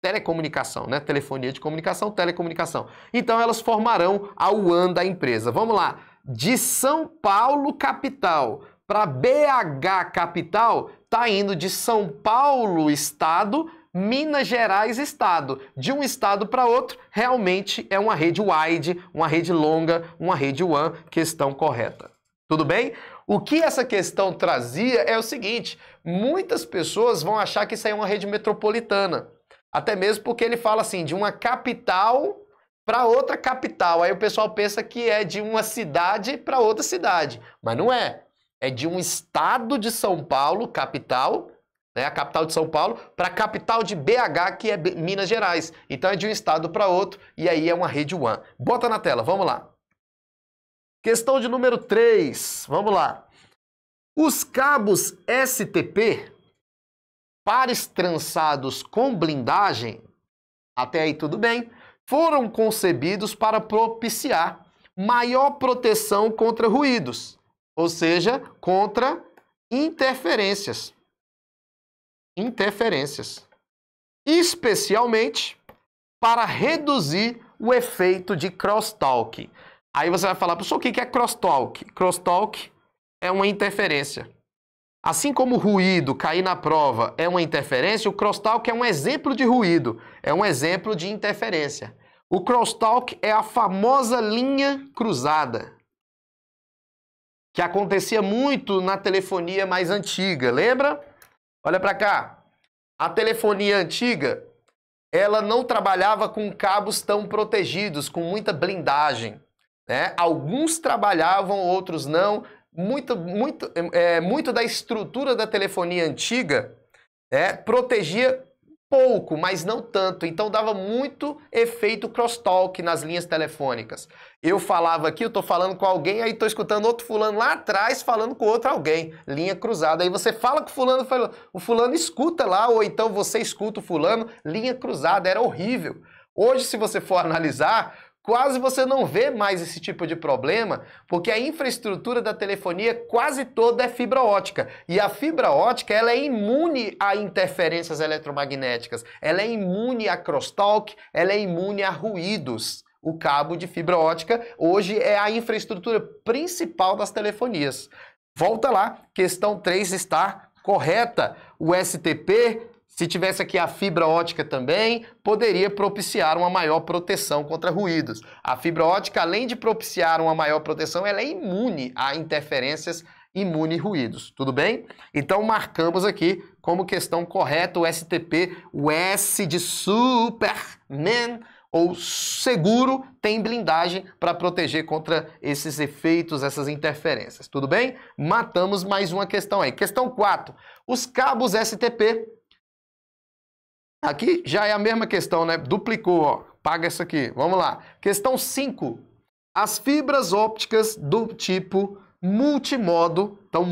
Telecomunicação, né? Telefonia de comunicação, telecomunicação. Então, elas formarão a WAN da empresa. Vamos lá. De São Paulo, capital, para BH, capital, está indo de São Paulo, estado, Minas Gerais, estado. De um estado para outro, realmente é uma rede wide, uma rede longa, uma rede WAN, questão correta. Tudo bem? O que essa questão trazia é o seguinte, muitas pessoas vão achar que isso aí é uma rede metropolitana. Até mesmo porque ele fala assim, de uma capital para outra capital. Aí o pessoal pensa que é de uma cidade para outra cidade. Mas não é. É de um estado de São Paulo, capital, né, a capital de São Paulo, para a capital de BH, que é Minas Gerais. Então é de um estado para outro e aí é uma rede WAN. Bota na tela, vamos lá. Questão de número 3, vamos lá. Os cabos STP, pares trançados com blindagem, até aí tudo bem, foram concebidos para propiciar maior proteção contra ruídos, ou seja, contra interferências. Especialmente para reduzir o efeito de crosstalk. Aí você vai falar, professor, o que é crosstalk? Crosstalk é uma interferência. Assim como o ruído, cair na prova, é uma interferência, o crosstalk é um exemplo de ruído, é um exemplo de interferência. O crosstalk é a famosa linha cruzada, que acontecia muito na telefonia mais antiga, lembra? Olha para cá. A telefonia antiga, ela não trabalhava com cabos tão protegidos, com muita blindagem, né? Alguns trabalhavam, outros não. Muito da estrutura da telefonia antiga protegia pouco, mas não tanto. Então dava muito efeito crosstalk nas linhas telefônicas. Eu falava aqui, eu estou falando com alguém, aí estou escutando outro fulano lá atrás falando com outro alguém. Linha cruzada. Aí você fala com o fulano escuta lá, ou então você escuta o fulano, linha cruzada. Era horrível. Hoje, se você for analisar, quase você não vê mais esse tipo de problema, porque a infraestrutura da telefonia quase toda é fibra ótica. E a fibra ótica, ela é imune a interferências eletromagnéticas, ela é imune a crosstalk, ela é imune a ruídos. O cabo de fibra ótica hoje é a infraestrutura principal das telefonias. Volta lá, questão 3 está correta. O STP, se tivesse aqui a fibra ótica também, poderia propiciar uma maior proteção contra ruídos. A fibra ótica, além de propiciar uma maior proteção, ela é imune a interferências, imune a ruídos. Tudo bem? Então marcamos aqui como questão correta o STP, o S de Superman, ou seguro, tem blindagem para proteger contra esses efeitos, essas interferências. Tudo bem? Matamos mais uma questão aí. Questão 4. Os cabos STP... Aqui já é a mesma questão, né? Duplicou, ó. Paga essa aqui. Vamos lá. Questão 5. As fibras ópticas do tipo multimodo, então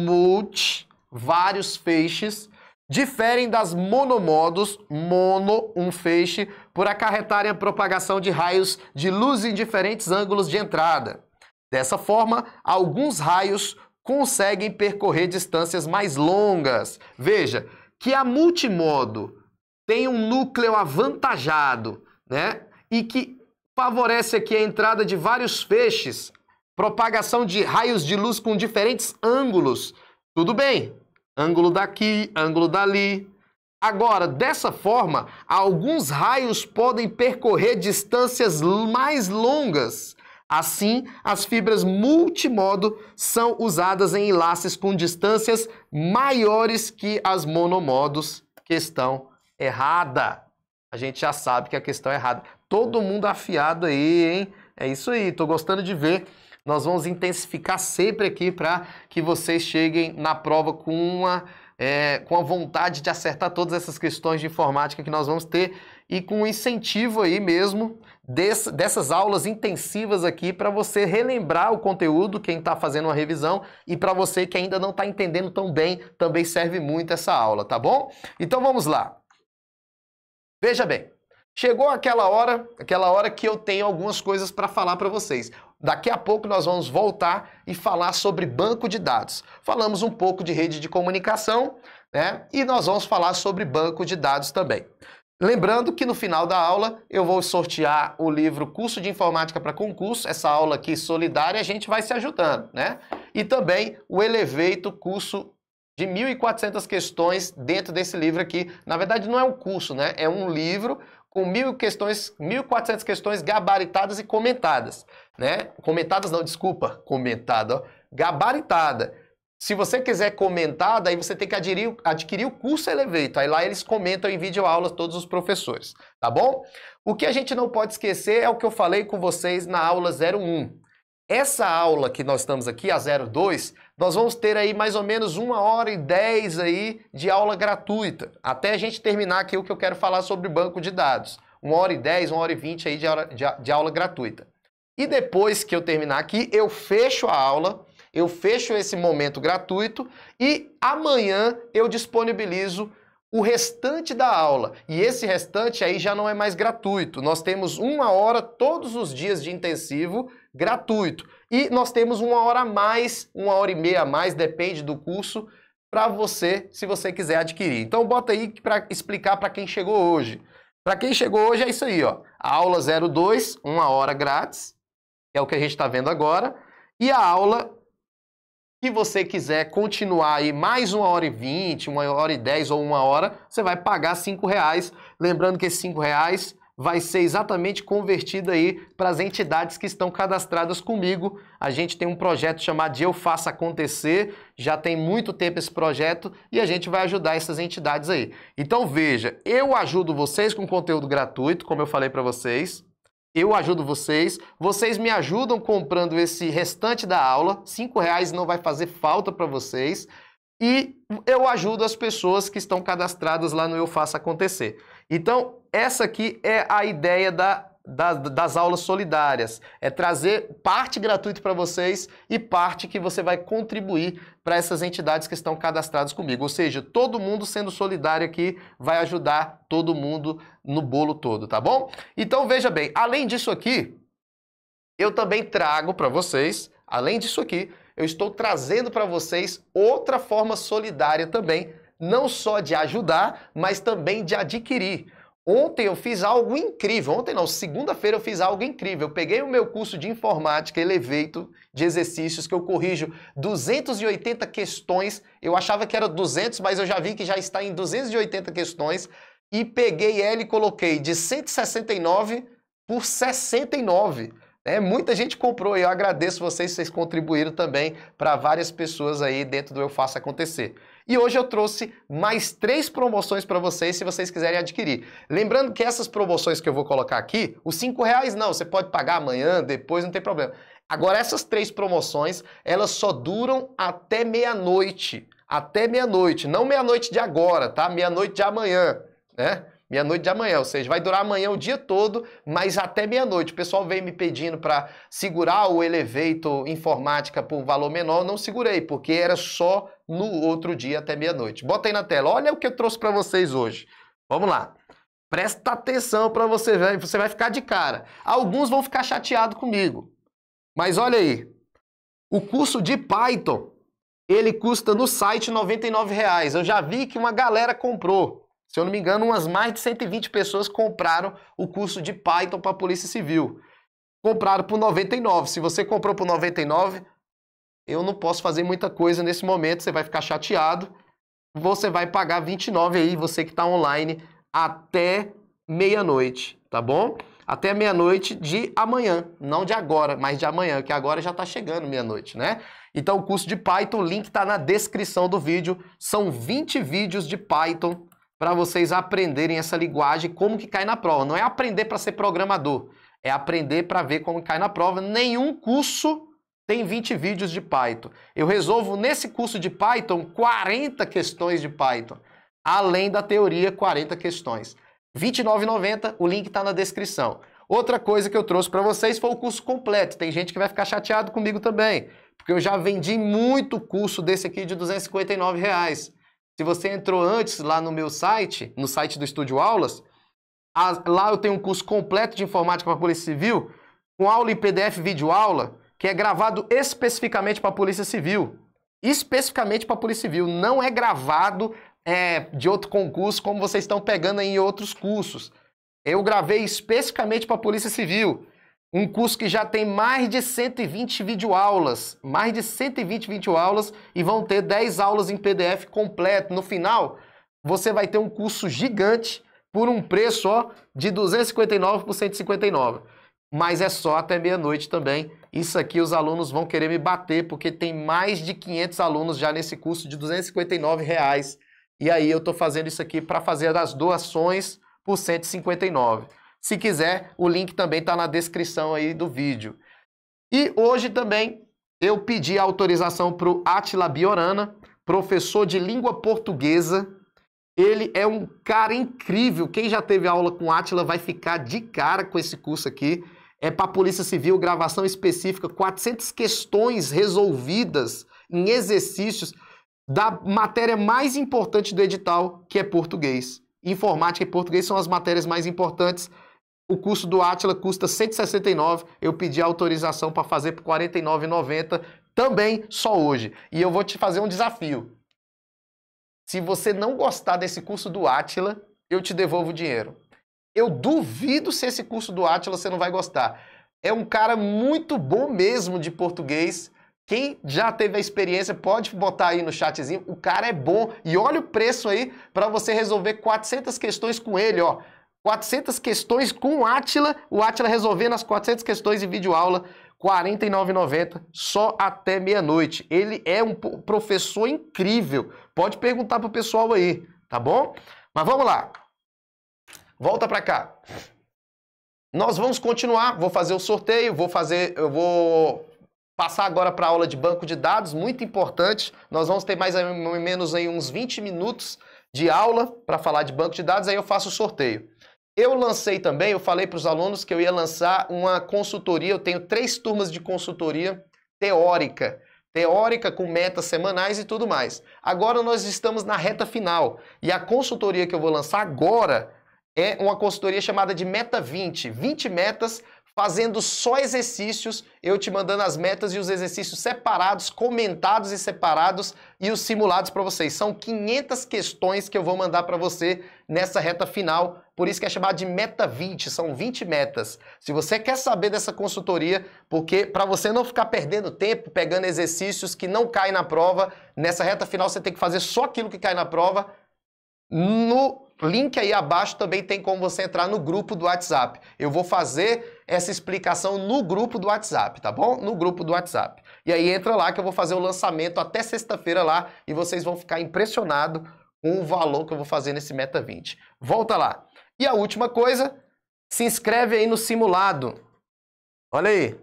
vários feixes, diferem das monomodos, um feixe, por acarretarem a propagação de raios de luz em diferentes ângulos de entrada. Dessa forma, alguns raios conseguem percorrer distâncias mais longas. Veja que a multimodo tem um núcleo avantajado, né? E que favorece aqui a entrada de vários feixes, propagação de raios de luz com diferentes ângulos. Tudo bem, ângulo daqui, ângulo dali. Agora, dessa forma, alguns raios podem percorrer distâncias mais longas. Assim, as fibras multimodo são usadas em enlaces com distâncias maiores que as monomodos. Questão errada. A gente já sabe que a questão é errada. Todo mundo afiado aí, hein? É isso aí, tô gostando de ver. Nós vamos intensificar sempre aqui para que vocês cheguem na prova com a vontade de acertar todas essas questões de informática que nós vamos ter e com um incentivo aí mesmo dessas aulas intensivas aqui para você relembrar o conteúdo, quem está fazendo uma revisão, e para você que ainda não está entendendo tão bem, também serve muito essa aula, tá bom? Então vamos lá. Veja bem, chegou aquela hora que eu tenho algumas coisas para falar para vocês. Daqui a pouco nós vamos voltar e falar sobre banco de dados. Falamos um pouco de rede de comunicação, né? E nós vamos falar sobre banco de dados também. Lembrando que no final da aula eu vou sortear o livro Curso de Informática para Concurso, essa aula aqui solidária, a gente vai se ajudando, né? E também o Elevator, curso de 1.400 questões dentro desse livro aqui. Na verdade não é um curso, né? É um livro com 1.400 questões gabaritadas e comentadas, né? Comentadas não, desculpa, comentada, ó, gabaritada. Se você quiser comentar, daí você tem que adquirir o curso Elevator. Aí lá eles comentam em videoaulas todos os professores, tá bom? O que a gente não pode esquecer é o que eu falei com vocês na aula 01. Essa aula que nós estamos aqui, a 02, nós vamos ter aí mais ou menos 1h10 aí de aula gratuita, até a gente terminar aqui o que eu quero falar sobre banco de dados. 1h10, 1h20 aí de aula gratuita. E depois que eu terminar aqui, eu fecho a aula, eu fecho esse momento gratuito e amanhã eu disponibilizo o restante da aula. E esse restante aí já não é mais gratuito. Nós temos 1 hora todos os dias de intensivo gratuito. E nós temos 1 hora a mais, 1h30 a mais, depende do curso, para você, se você quiser adquirir. Então bota aí para explicar para quem chegou hoje. Para quem chegou hoje é isso aí, ó. A aula 02, 1 hora grátis, que é o que a gente está vendo agora. E a aula que você quiser continuar aí mais 1h20, 1h10 ou 1 hora, você vai pagar R$5. Lembrando que esses R$5 vai ser exatamente convertido aí para as entidades que estão cadastradas comigo. A gente tem um projeto chamado Eu Faço Acontecer, já tem muito tempo esse projeto e a gente vai ajudar essas entidades aí. Então veja, eu ajudo vocês com conteúdo gratuito, como eu falei para vocês. Eu ajudo vocês, vocês me ajudam comprando esse restante da aula, R$5 não vai fazer falta para vocês, e eu ajudo as pessoas que estão cadastradas lá no Eu Faço Acontecer. Então, essa aqui é a ideia das aulas solidárias, é trazer parte gratuita para vocês e parte que você vai contribuir para essas entidades que estão cadastradas comigo. Ou seja, todo mundo sendo solidário aqui vai ajudar todo mundo no bolo todo, tá bom? Então veja bem, além disso aqui, eu também trago para vocês, além disso aqui, eu estou trazendo para vocês outra forma solidária também, não só de ajudar, mas também de adquirir. Ontem eu fiz algo incrível, ontem não, segunda-feira eu fiz algo incrível. Eu peguei o meu curso de informática, Elevator, de exercícios, que eu corrijo 280 questões. Eu achava que era 200, mas eu já vi que já está em 280 questões. E peguei ela e coloquei de 169 por 69. Muita gente comprou e eu agradeço vocês contribuíram também para várias pessoas aí dentro do Eu Faço Acontecer. E hoje eu trouxe mais 3 promoções para vocês, se vocês quiserem adquirir. Lembrando que essas promoções que eu vou colocar aqui, os R$5 não, você pode pagar amanhã, depois, não tem problema. Agora, essas 3 promoções, elas só duram até meia-noite. Até meia-noite, não meia-noite de agora, tá? Meia-noite de amanhã, né? Meia-noite de amanhã, ou seja, vai durar amanhã o dia todo, mas até meia-noite. O pessoal veio me pedindo para segurar o Elevator Informática por um valor menor, eu não segurei, porque era só no outro dia até meia-noite. Bota aí na tela, olha o que eu trouxe para vocês hoje. Vamos lá. Presta atenção para você ver, você vai ficar de cara. Alguns vão ficar chateados comigo, mas olha aí. O curso de Python, ele custa no site R$99. Eu já vi que uma galera comprou. Se eu não me engano, umas mais de 120 pessoas compraram o curso de Python para a Polícia Civil. Compraram por R$99. Se você comprou por R$99, eu não posso fazer muita coisa nesse momento, você vai ficar chateado. Você vai pagar R$29 aí, você que está online, até meia-noite, tá bom? Até meia-noite de amanhã, não de agora, mas de amanhã, que agora já está chegando meia-noite, né? Então o curso de Python, o link está na descrição do vídeo. São 20 vídeos de Python para vocês aprenderem essa linguagem, como que cai na prova. Não é aprender para ser programador, é aprender para ver como cai na prova. Nenhum curso tem 20 vídeos de Python. Eu resolvo nesse curso de Python 40 questões de Python, além da teoria 40 questões. R$ 29,90, o link está na descrição. Outra coisa que eu trouxe para vocês foi o curso completo. Tem gente que vai ficar chateado comigo também, porque eu já vendi muito curso desse aqui de R$ 259. Se você entrou antes lá no meu site, no site do Estúdio Aulas, lá eu tenho um curso completo de informática para a Polícia Civil com aula em PDF vídeo aula, que é gravado especificamente para a Polícia Civil. Especificamente para a Polícia Civil. Não é gravado de outro concurso, como vocês estão pegando em outros cursos. Eu gravei especificamente para a Polícia Civil. Um curso que já tem mais de 120 videoaulas. Mais de 120 videoaulas e vão ter 10 aulas em PDF completo. No final, você vai ter um curso gigante por um preço de R$ 259 por R$ 159. Mas é só até meia-noite também. Isso aqui os alunos vão querer me bater, porque tem mais de 500 alunos já nesse curso de R$ 259. E aí eu estou fazendo isso aqui para fazer as doações por R$ 159. Se quiser, o link também está na descrição aí do vídeo. E hoje também eu pedi autorização para o Átila Biorana, professor de língua portuguesa. Ele é um cara incrível. Quem já teve aula com Átila vai ficar de cara com esse curso aqui. É para a Polícia Civil, gravação específica, 400 questões resolvidas em exercícios da matéria mais importante do edital, que é português. Informática e português são as matérias mais importantes. O curso do Átila custa R$ 169. Eu pedi autorização para fazer por R$ 49,90 também só hoje. E eu vou te fazer um desafio. Se você não gostar desse curso do Átila, eu te devolvo o dinheiro. Eu duvido se esse curso do Átila você não vai gostar. É um cara muito bom mesmo de português. Quem já teve a experiência pode botar aí no chatzinho. O cara é bom. E olha o preço aí para você resolver 400 questões com ele, ó. 400 questões com o Átila resolvendo as 400 questões em videoaula, R$ 49,90, só até meia-noite. Ele é um professor incrível. Pode perguntar pro pessoal aí, tá bom? Mas vamos lá. Volta para cá. Nós vamos continuar, vou fazer o sorteio, eu vou passar agora para a aula de banco de dados, muito importante. Nós vamos ter mais ou menos aí uns 20 minutos de aula para falar de banco de dados, aí eu faço o sorteio. Eu lancei também, eu falei para os alunos que eu ia lançar uma consultoria, eu tenho 3 turmas de consultoria teórica com metas semanais e tudo mais. Agora nós estamos na reta final e a consultoria que eu vou lançar agora é uma consultoria chamada de Meta 20. 20 metas, fazendo só exercícios, eu te mandando as metas e os exercícios separados, comentados e separados e os simulados para vocês. São 500 questões que eu vou mandar para você nessa reta final, por isso que é chamado de Meta 20, são 20 metas. Se você quer saber dessa consultoria, porque para você não ficar perdendo tempo, pegando exercícios que não caem na prova, nessa reta final você tem que fazer só aquilo que cai na prova. No link aí abaixo também tem como você entrar no grupo do WhatsApp. Eu vou fazer essa explicação no grupo do WhatsApp, tá bom? No grupo do WhatsApp. E aí entra lá que eu vou fazer o lançamento até sexta-feira lá e vocês vão ficar impressionados com o valor que eu vou fazer nesse Meta 20. Volta lá. E a última coisa, se inscreve aí no simulado. Olha aí.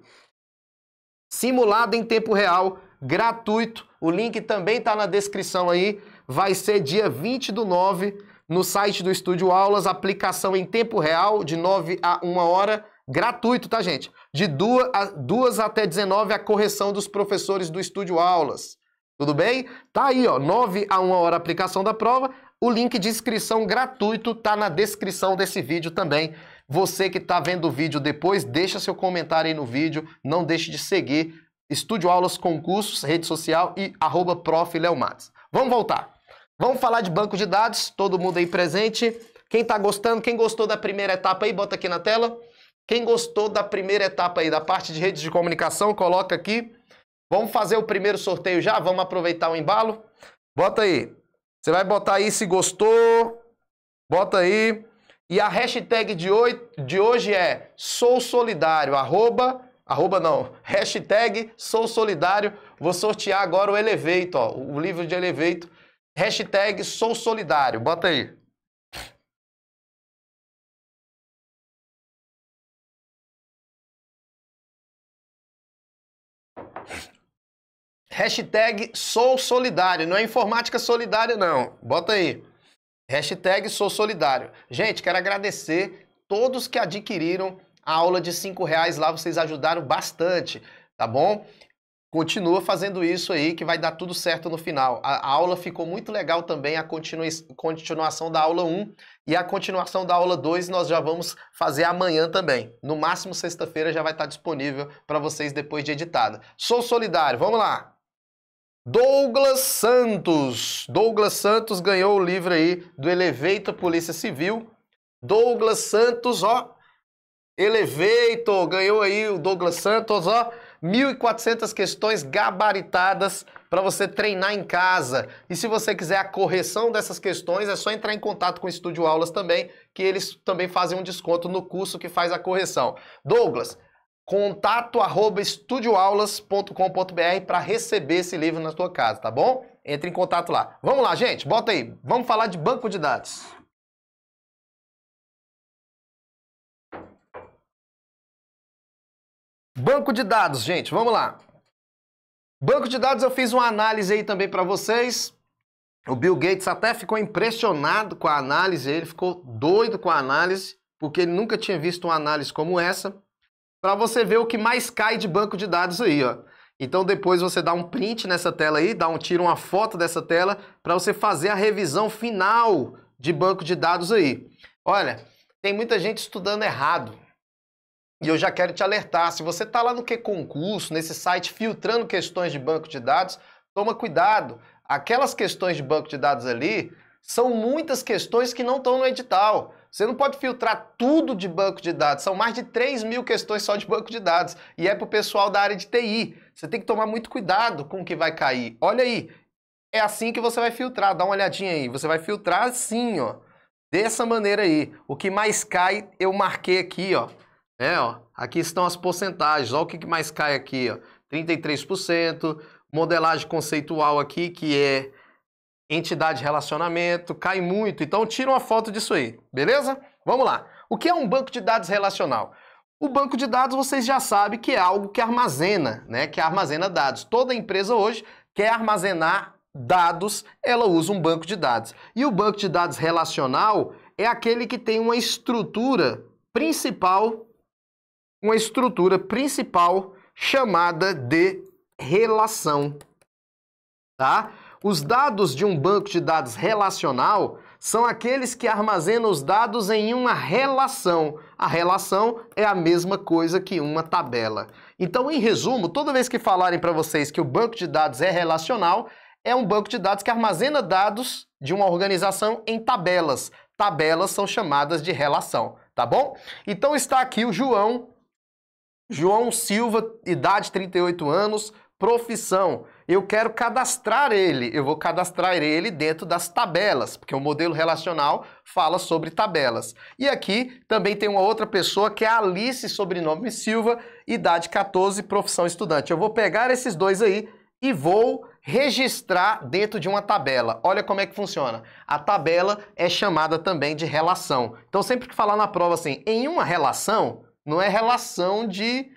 Simulado em tempo real, gratuito. O link também está na descrição aí. Vai ser dia 20/9 no site do Estúdio Aulas, aplicação em tempo real, de 9 a 1 hora, gratuito, tá, gente? De 2 até 19, a correção dos professores do Estúdio Aulas. Tudo bem? Tá aí, ó, 9 a 1 hora a aplicação da prova. O link de inscrição gratuito tá na descrição desse vídeo também. Você que tá vendo o vídeo depois, deixa seu comentário aí no vídeo. Não deixe de seguir Estúdio Aulas Concursos, rede social e @prof. Léo Matos. Vamos voltar. Vamos falar de banco de dados, todo mundo aí presente. Quem tá gostando, quem gostou da primeira etapa aí, bota aqui na tela. Quem gostou da primeira etapa aí, da parte de redes de comunicação, coloca aqui. Vamos fazer o primeiro sorteio já? Vamos aproveitar o embalo? Bota aí. Você vai botar aí se gostou. Bota aí. E a hashtag de hoje é #SouSolidário. Hashtag #SouSolidário. Vou sortear agora o Elevator, ó, o livro de Elevator. Hashtag #SouSolidário. Bota aí. Hashtag #SouSolidário. Não é informática solidária, não. Bota aí. Hashtag #SouSolidário. Gente, quero agradecer todos que adquiriram a aula de R$ 5 lá. Vocês ajudaram bastante, tá bom? continua fazendo isso aí que vai dar tudo certo no final. A aula ficou muito legal também, a continuação da aula 1 e a continuação da aula 2 nós já vamos fazer amanhã também. No máximo sexta-feira já vai estar disponível para vocês depois de editada. Sou solidário, vamos lá. Douglas Santos. Douglas Santos ganhou o livro aí do Elevator Polícia Civil. Douglas Santos, ó. Elevator, ganhou aí o Douglas Santos, ó. 1.400 questões gabaritadas para você treinar em casa. E se você quiser a correção dessas questões, é só entrar em contato com o Estúdio Aulas também, que eles também fazem um desconto no curso que faz a correção. Douglas, contato@estudioaulas.com.br para receber esse livro na sua casa, tá bom? Entre em contato lá. Vamos lá, gente, bota aí. Vamos falar de banco de dados. Banco de dados, gente, vamos lá. Banco de dados, eu fiz uma análise aí também para vocês. O Bill Gates até ficou impressionado com a análise, ele ficou doido com a análise, porque ele nunca tinha visto uma análise como essa. Para você ver o que mais cai de banco de dados aí, ó. Então depois você dá um print nessa tela aí, tira uma foto dessa tela para você fazer a revisão final de banco de dados aí. Olha, tem muita gente estudando errado. E eu já quero te alertar, se você está lá no QConcurso, nesse site filtrando questões de banco de dados, toma cuidado. Aquelas questões de banco de dados ali são muitas questões que não estão no edital. Você não pode filtrar tudo de banco de dados, são mais de 3.000 questões só de banco de dados. E é para o pessoal da área de TI. Você tem que tomar muito cuidado com o que vai cair. Olha aí, é assim que você vai filtrar, dá uma olhadinha aí. Você vai filtrar assim, ó, dessa maneira aí. O que mais cai, eu marquei aqui, ó. Aqui estão as porcentagens, olha o que mais cai aqui, ó, 33%, modelagem conceitual aqui, que é entidade de relacionamento, cai muito, então tira uma foto disso aí, beleza? Vamos lá. O que é um banco de dados relacional? O banco de dados vocês já sabem que é algo que armazena, né, que armazena dados. Toda empresa hoje quer armazenar dados, ela usa um banco de dados. E o banco de dados relacional é aquele que tem uma estrutura principal chamada de relação, tá? Os dados de um banco de dados relacional são aqueles que armazenam os dados em uma relação. A relação é a mesma coisa que uma tabela. Então, em resumo, toda vez que falarem para vocês que o banco de dados é relacional, é um banco de dados que armazena dados de uma organização em tabelas. Tabelas são chamadas de relação, tá bom? Então está aqui o João Silva, idade 38 anos, profissão. Eu quero cadastrar ele. Eu vou cadastrar ele dentro das tabelas, porque o modelo relacional fala sobre tabelas. E aqui também tem uma outra pessoa que é Alice, sobrenome Silva, idade 14, profissão estudante. Eu vou pegar esses dois aí e vou registrar dentro de uma tabela. Olha como é que funciona. A tabela é chamada também de relação. Então sempre que falar na prova assim, em uma relação, não é relação de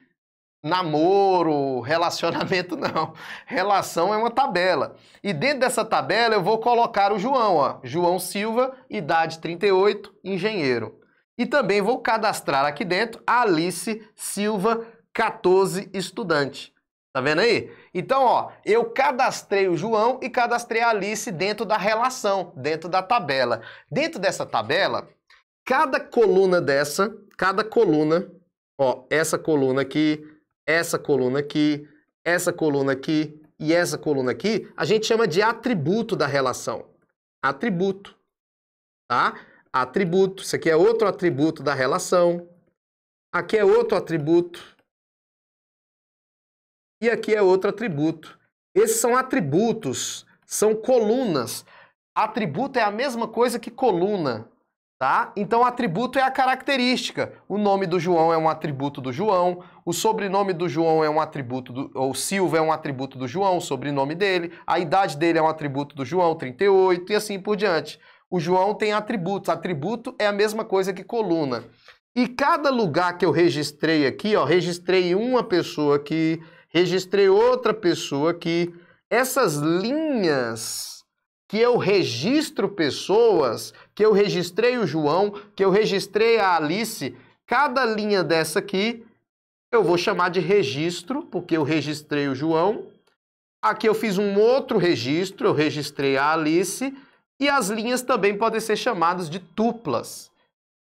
namoro, relacionamento, não. Relação é uma tabela. E dentro dessa tabela eu vou colocar o João, ó. João Silva, idade 38, engenheiro. E também vou cadastrar aqui dentro Alice Silva, 14, estudante. Tá vendo aí? Então, ó, eu cadastrei o João e cadastrei a Alice dentro da relação, dentro da tabela. Dentro dessa tabela, cada coluna dessa, ó, essa coluna aqui, essa coluna aqui, essa coluna aqui e essa coluna aqui, a gente chama de atributo da relação. Atributo, tá? Atributo, isso aqui é outro atributo da relação. Aqui é outro atributo. E aqui é outro atributo. Esses são atributos, são colunas. Atributo é a mesma coisa que coluna. Tá? Então, atributo é a característica. O nome do João é um atributo do João, o sobrenome do João é um atributo ou Silva é um atributo do João, o sobrenome dele, a idade dele é um atributo do João, 38, e assim por diante. O João tem atributos. Atributo é a mesma coisa que coluna. E cada lugar que eu registrei aqui, ó, registrei uma pessoa aqui, registrei outra pessoa aqui. Essas linhas que eu registro pessoas, que eu registrei o João, que eu registrei a Alice, cada linha dessa aqui eu vou chamar de registro, porque eu registrei o João. Aqui eu fiz um outro registro, eu registrei a Alice. E as linhas também podem ser chamadas de tuplas.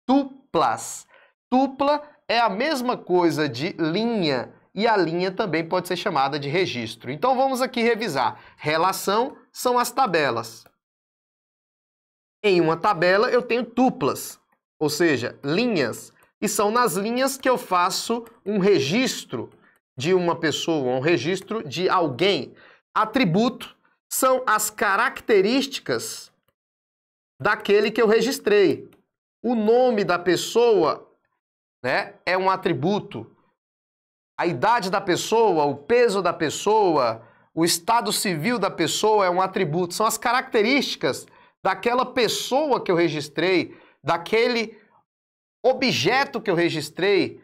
Tuplas. Tupla é a mesma coisa de linha, e a linha também pode ser chamada de registro. Então vamos aqui revisar. Relação são as tabelas. Em uma tabela eu tenho tuplas, ou seja, linhas. E são nas linhas que eu faço um registro de uma pessoa, um registro de alguém. Atributo são as características daquele que eu registrei. O nome da pessoa, né, é um atributo. A idade da pessoa, o peso da pessoa, o estado civil da pessoa é um atributo. São as características daquela pessoa que eu registrei, daquele objeto que eu registrei,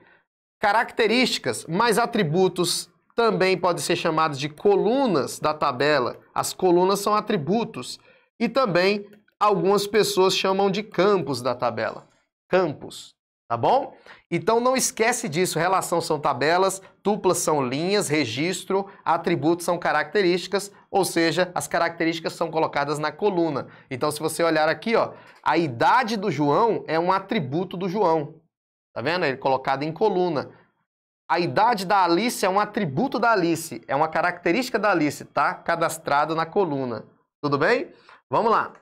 características, mas atributos também podem ser chamados de colunas da tabela. As colunas são atributos. E também algumas pessoas chamam de campos da tabela. Campos, tá bom? Então não esquece disso. Relação são tabelas, tuplas são linhas, registro, atributos são características, ou seja, as características são colocadas na coluna. Então se você olhar aqui, ó, a idade do João é um atributo do João. Tá vendo? Ele colocado em coluna. A idade da Alice é um atributo da Alice, é uma característica da Alice, tá? Cadastrado na coluna. Tudo bem? Vamos lá.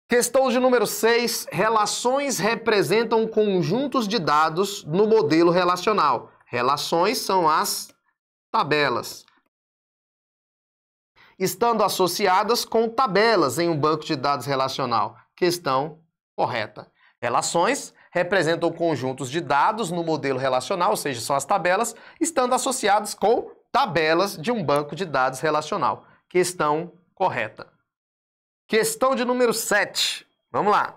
Questão de número 6. Relações representam conjuntos de dados no modelo relacional. Relações são as tabelas, estando associadas com tabelas em um banco de dados relacional. Questão correta. Relações representam conjuntos de dados no modelo relacional, ou seja, são as tabelas, estando associados com tabelas de um banco de dados relacional. Questão correta. Questão de número 7. Vamos lá.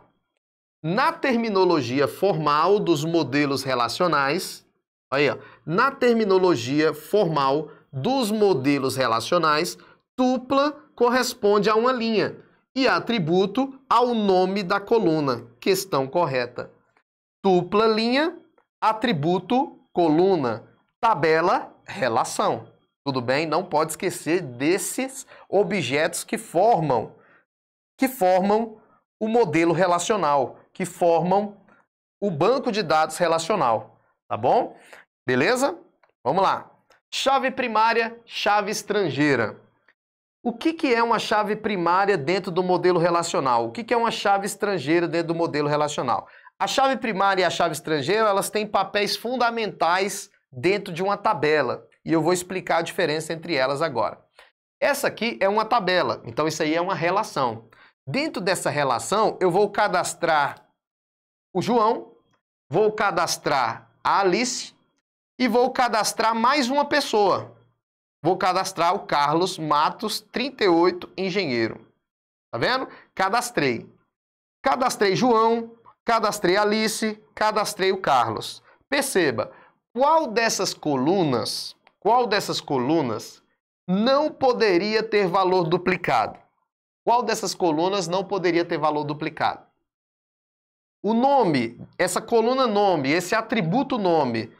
Na terminologia formal dos modelos relacionais, aí, ó, na terminologia formal dos modelos relacionais, tupla corresponde a uma linha e atributo ao nome da coluna. Questão correta. Tupla, linha, atributo, coluna, tabela, relação. Tudo bem? Não pode esquecer desses objetos que formam o modelo relacional, que formam o banco de dados relacional, tá bom? Beleza? Vamos lá. Chave primária, chave estrangeira. O que é uma chave primária dentro do modelo relacional? O que é uma chave estrangeira dentro do modelo relacional? A chave primária e a chave estrangeira, elas têm papéis fundamentais dentro de uma tabela, e eu vou explicar a diferença entre elas agora. Essa aqui é uma tabela, então isso aí é uma relação. Dentro dessa relação, eu vou cadastrar o João, vou cadastrar a Alice e vou cadastrar mais uma pessoa. Vou cadastrar o Carlos Matos, 38, engenheiro. Tá vendo? Cadastrei. Cadastrei João, cadastrei Alice, cadastrei o Carlos. Perceba, qual dessas colunas não poderia ter valor duplicado? Qual dessas colunas não poderia ter valor duplicado? O nome, essa coluna nome, esse atributo nome,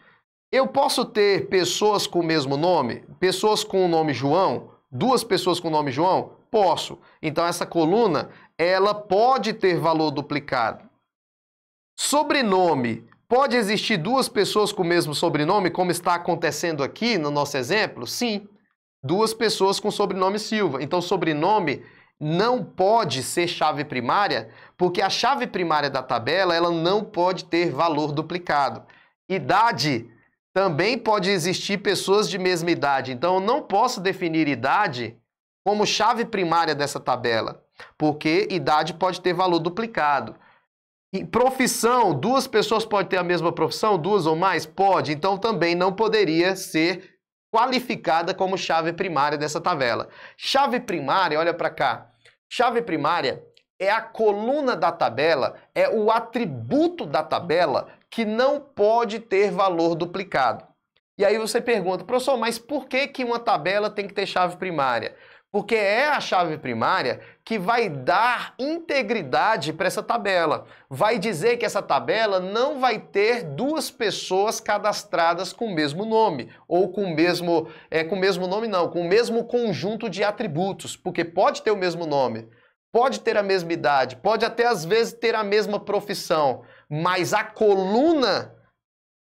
eu posso ter pessoas com o mesmo nome? Pessoas com o nome João? Duas pessoas com o nome João? Posso. Então essa coluna, ela pode ter valor duplicado. Sobrenome. Pode existir duas pessoas com o mesmo sobrenome, como está acontecendo aqui no nosso exemplo? Sim. Duas pessoas com sobrenome Silva. Então sobrenome não pode ser chave primária, porque a chave primária da tabela, ela não pode ter valor duplicado. Idade, também pode existir pessoas de mesma idade. Então, eu não posso definir idade como chave primária dessa tabela, porque idade pode ter valor duplicado. E profissão, duas pessoas podem ter a mesma profissão, duas ou mais? Pode. Então, também não poderia ser qualificada como chave primária dessa tabela. Chave primária, olha para cá. Chave primária é a coluna da tabela, é o atributo da tabela que não pode ter valor duplicado. E aí você pergunta, professor, mas por que uma tabela tem que ter chave primária? Porque é a chave primária que vai dar integridade para essa tabela. Vai dizer que essa tabela não vai ter duas pessoas cadastradas com o mesmo nome, ou com o mesmo nome não, com o mesmo conjunto de atributos, porque pode ter o mesmo nome, pode ter a mesma idade, pode até às vezes ter a mesma profissão, mas a coluna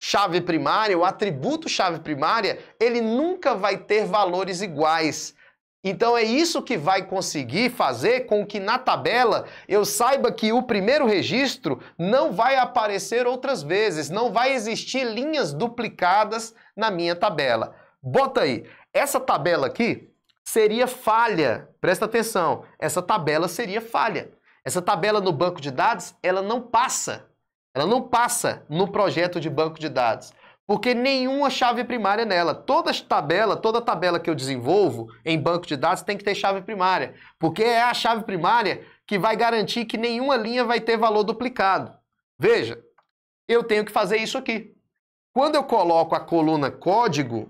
chave primária, o atributo chave primária, ele nunca vai ter valores iguais. Então é isso que vai conseguir fazer com que na tabela eu saiba que o primeiro registro não vai aparecer outras vezes, não vai existir linhas duplicadas na minha tabela. Bota aí, essa tabela aqui seria falha, presta atenção, essa tabela seria falha. Essa tabela no banco de dados, ela não passa no projeto de banco de dados. Porque nenhuma chave primária nela. Toda tabela que eu desenvolvo em banco de dados tem que ter chave primária. Porque é a chave primária que vai garantir que nenhuma linha vai ter valor duplicado. Veja, eu tenho que fazer isso aqui. Quando eu coloco a coluna código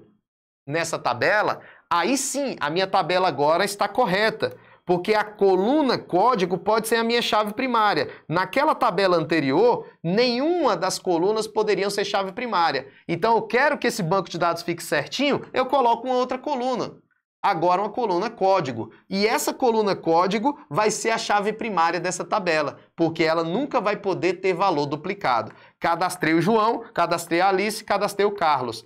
nessa tabela, aí sim, a minha tabela agora está correta. Porque a coluna código pode ser a minha chave primária. Naquela tabela anterior, nenhuma das colunas poderiam ser chave primária. Então, eu quero que esse banco de dados fique certinho, eu coloco uma outra coluna. Agora, uma coluna código. E essa coluna código vai ser a chave primária dessa tabela, porque ela nunca vai poder ter valor duplicado. Cadastrei o João, cadastrei a Alice, cadastrei o Carlos.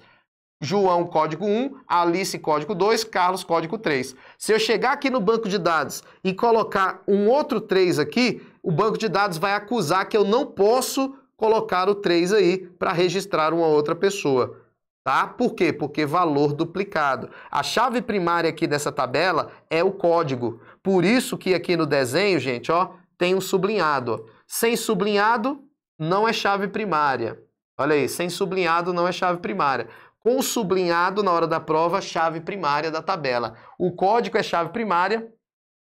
João, código 1, Alice, código 2, Carlos, código 3. Se eu chegar aqui no banco de dados e colocar um outro 3 aqui, o banco de dados vai acusar que eu não posso colocar o 3 aí para registrar uma outra pessoa. Tá? Por quê? Porque valor duplicado. A chave primária aqui dessa tabela é o código. Por isso que aqui no desenho, gente, ó, tem um sublinhado. Sem sublinhado, não é chave primária. Olha aí, sem sublinhado não é chave primária. Com o sublinhado, na hora da prova, chave primária da tabela. O código é chave primária,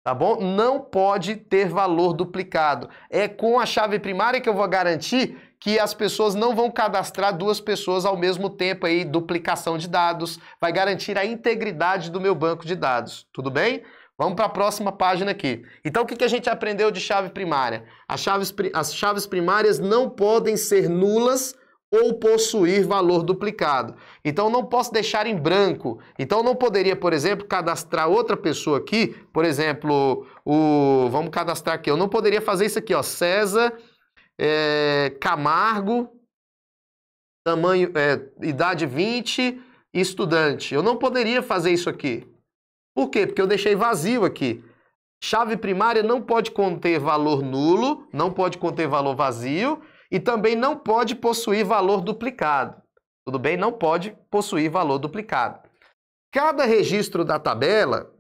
tá bom? Não pode ter valor duplicado. É com a chave primária que eu vou garantir que as pessoas não vão cadastrar duas pessoas ao mesmo tempo aí, duplicação de dados, vai garantir a integridade do meu banco de dados, tudo bem? Vamos para a próxima página aqui. Então, o que a gente aprendeu de chave primária? As chaves primárias não podem ser nulas ou possuir valor duplicado. Então, não posso deixar em branco. Então, não poderia, por exemplo, cadastrar outra pessoa aqui, por exemplo, vamos cadastrar aqui, eu não poderia fazer isso aqui, ó, César Camargo, tamanho, idade 20, estudante. Eu não poderia fazer isso aqui. Por quê? Porque eu deixei vazio aqui. Chave primária não pode conter valor nulo, não pode conter valor vazio, e também não pode possuir valor duplicado. Tudo bem? Não pode possuir valor duplicado. Cada registro da tabela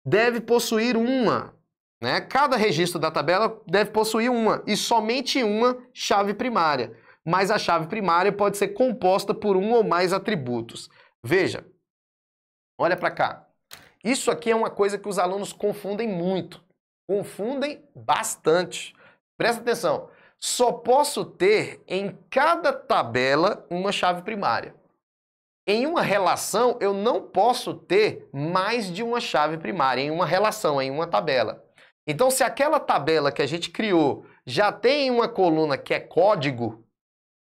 deve possuir uma, né? Cada registro da tabela deve possuir uma, e somente uma chave primária. Mas a chave primária pode ser composta por um ou mais atributos. Veja, olha para cá. Isso aqui é uma coisa que os alunos confundem muito. Confundem bastante. Presta atenção. Só posso ter em cada tabela uma chave primária. Em uma relação, eu não posso ter mais de uma chave primária, em uma relação, em uma tabela. Então, se aquela tabela que a gente criou já tem uma coluna que é código,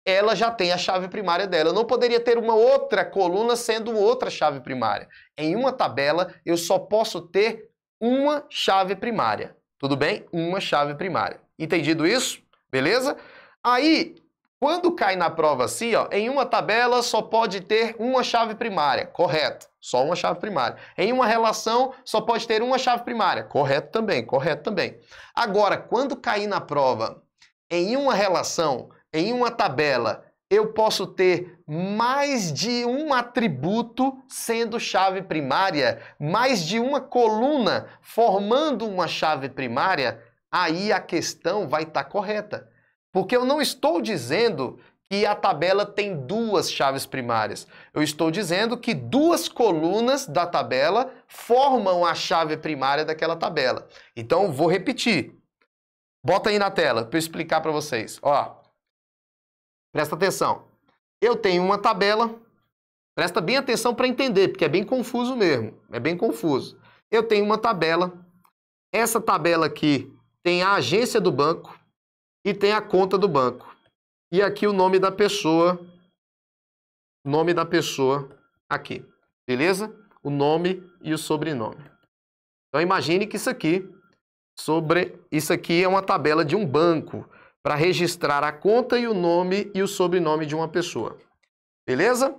ela já tem a chave primária dela. Eu não poderia ter uma outra coluna sendo outra chave primária. Em uma tabela, eu só posso ter uma chave primária. Tudo bem? Uma chave primária. Entendido isso? Beleza? Aí, quando cai na prova assim, ó, em uma tabela só pode ter uma chave primária. Correto. Só uma chave primária. Em uma relação só pode ter uma chave primária. Correto também, correto também. Agora, quando cair na prova, em uma relação, em uma tabela, eu posso ter mais de um atributo sendo chave primária, mais de uma coluna formando uma chave primária, aí a questão vai estar correta. Porque eu não estou dizendo que a tabela tem duas chaves primárias. Eu estou dizendo que duas colunas da tabela formam a chave primária daquela tabela. Então, vou repetir. Bota aí na tela para eu explicar para vocês. Ó, presta atenção. Eu tenho uma tabela. Presta bem atenção para entender, porque é bem confuso mesmo. É bem confuso. eu tenho uma tabela. Essa tabela aqui tem a agência do banco e tem a conta do banco. E aqui o nome da pessoa aqui, beleza? O nome e o sobrenome. Então imagine que isso aqui é uma tabela de um banco para registrar a conta e o nome e o sobrenome de uma pessoa. Beleza?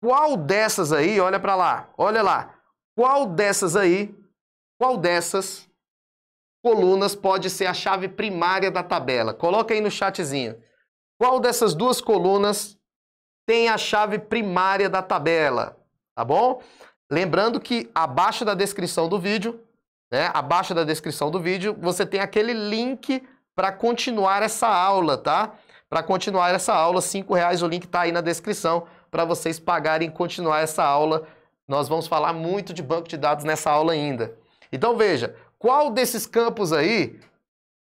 Qual dessas aí, olha para lá, olha lá. Qual dessas colunas pode ser a chave primária da tabela? Coloca aí no chatzinho. Qual dessas duas colunas tem a chave primária da tabela? Tá bom? Lembrando que abaixo da descrição do vídeo, você tem aquele link para continuar essa aula, tá? Para continuar essa aula, R$5, o link está aí na descrição para vocês pagarem e continuar essa aula. Nós vamos falar muito de banco de dados nessa aula ainda. Então veja, qual desses campos aí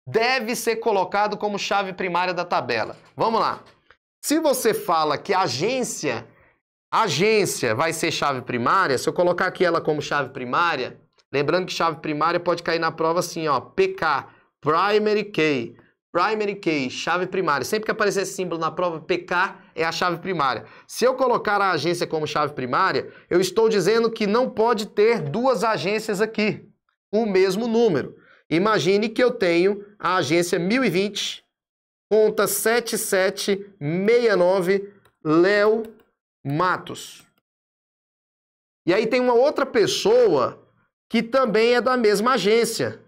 deve ser colocado como chave primária da tabela? Vamos lá. Se você fala que agência vai ser chave primária, se eu colocar aqui ela como chave primária, lembrando que chave primária pode cair na prova assim, ó, PK, Primary Key. Primary Key, chave primária. Sempre que aparecer esse símbolo na prova, PK é a chave primária. Se eu colocar a agência como chave primária, eu estou dizendo que não pode ter duas agências aqui, o mesmo número. Imagine que eu tenho a agência 1020, conta 7769, Léo Matos. E aí tem uma outra pessoa que também é da mesma agência,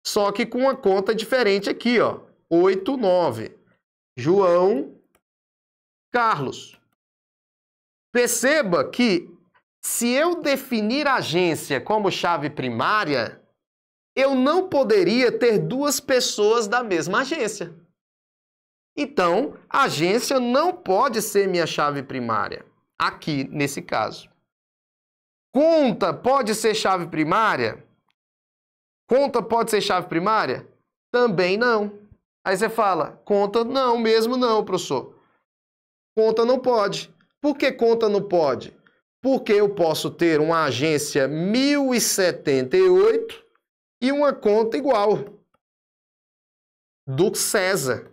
só que com uma conta diferente aqui, ó, 89, João Carlos. Perceba que se eu definir a agência como chave primária, eu não poderia ter duas pessoas da mesma agência. Então, a agência não pode ser minha chave primária, aqui nesse caso. Conta pode ser chave primária? Conta pode ser chave primária? Também não. Aí você fala, conta não, mesmo não, professor. Conta não pode. Por que conta não pode? Porque eu posso ter uma agência 1078 e uma conta igual do César.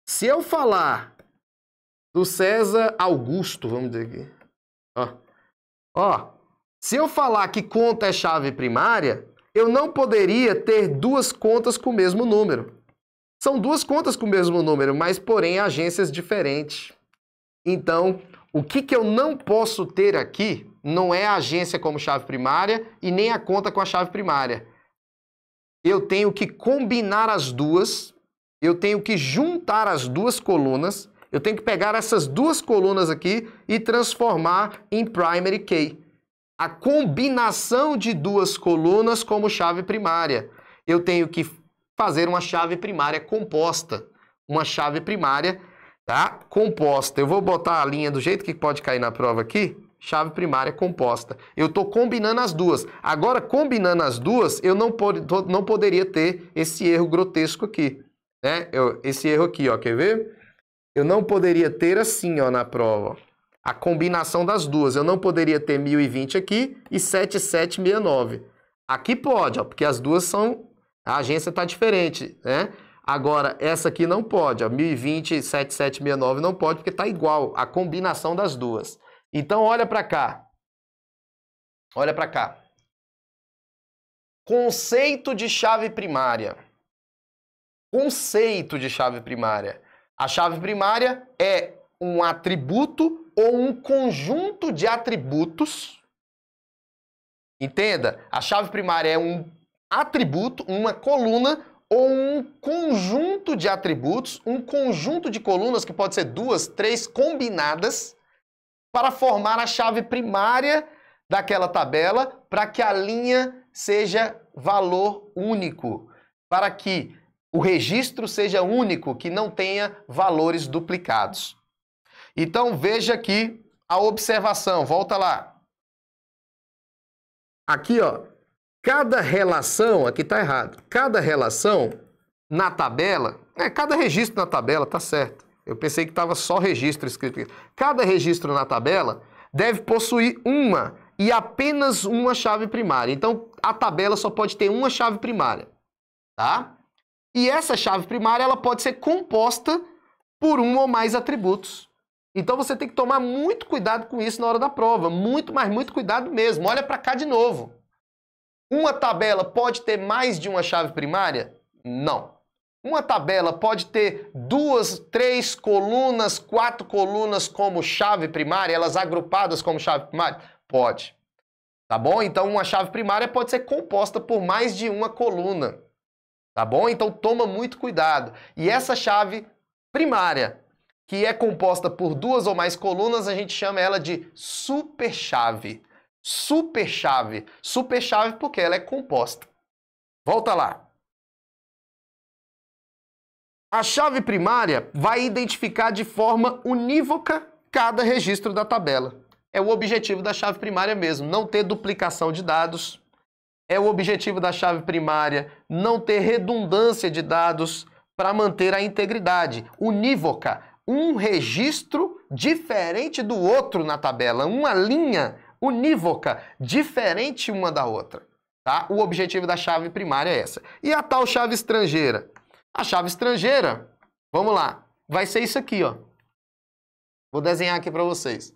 Se eu falar do César Augusto, vamos dizer aqui. Se eu falar que conta é chave primária, eu não poderia ter duas contas com o mesmo número. São duas contas com o mesmo número, mas porém agências diferentes. Então, o que eu não posso ter aqui não é a agência como chave primária e nem a conta com a chave primária. Eu tenho que combinar as duas, eu tenho que juntar as duas colunas, eu tenho que pegar essas duas colunas aqui e transformar em primary key. A combinação de duas colunas como chave primária. Eu tenho que fazer uma chave primária composta. Uma chave primária, tá? Composta. Eu vou botar a linha do jeito que pode cair na prova aqui. Chave primária composta. Eu estou combinando as duas. Agora, combinando as duas, eu não poderia ter esse erro grotesco aqui. Né? Esse erro aqui, ó, quer ver? Eu não poderia ter assim, ó, na prova. A combinação das duas. Eu não poderia ter 1020 aqui e 7769. Aqui pode, ó, porque as duas são... A agência está diferente, né? Agora, essa aqui não pode, ó, 1020 e 7769 não pode, porque está igual. A combinação das duas. Então, olha para cá. Olha para cá. Conceito de chave primária. Conceito de chave primária. A chave primária é um atributo ou um conjunto de atributos. Entenda, a chave primária é um atributo, uma coluna ou um conjunto de atributos, um conjunto de colunas que pode ser 2, 3 combinadas para formar a chave primária daquela tabela para que a linha seja valor único, para que o registro seja único, que não tenha valores duplicados. Então, veja aqui a observação. Volta lá. Aqui, ó. Cada relação, aqui está errado. Cada relação na tabela, cada registro na tabela, tá certo. Eu pensei que estava só registro escrito aqui. Cada registro na tabela deve possuir uma e apenas uma chave primária. Então, a tabela só pode ter uma chave primária, tá? E essa chave primária, ela pode ser composta por um ou mais atributos. Então, você tem que tomar muito cuidado com isso na hora da prova. Muito, mas muito cuidado mesmo. Olha para cá de novo. Uma tabela pode ter mais de uma chave primária? Não. Uma tabela pode ter 2, 3 colunas, 4 colunas como chave primária, elas agrupadas como chave primária? Pode. Tá bom? Então, uma chave primária pode ser composta por mais de uma coluna. Tá bom? Então, toma muito cuidado. E essa chave primária, que é composta por 2 ou mais colunas, a gente chama ela de superchave. Superchave. Superchave porque ela é composta. Volta lá. A chave primária vai identificar de forma unívoca cada registro da tabela. É o objetivo da chave primária mesmo, não ter duplicação de dados. É o objetivo da chave primária não ter redundância de dados para manter a integridade. Unívoca, um registro diferente do outro na tabela, uma linha unívoca, diferente uma da outra. Tá? O objetivo da chave primária é essa. E a tal chave estrangeira? A chave estrangeira, vamos lá, vai ser isso aqui, ó. Vou desenhar aqui para vocês.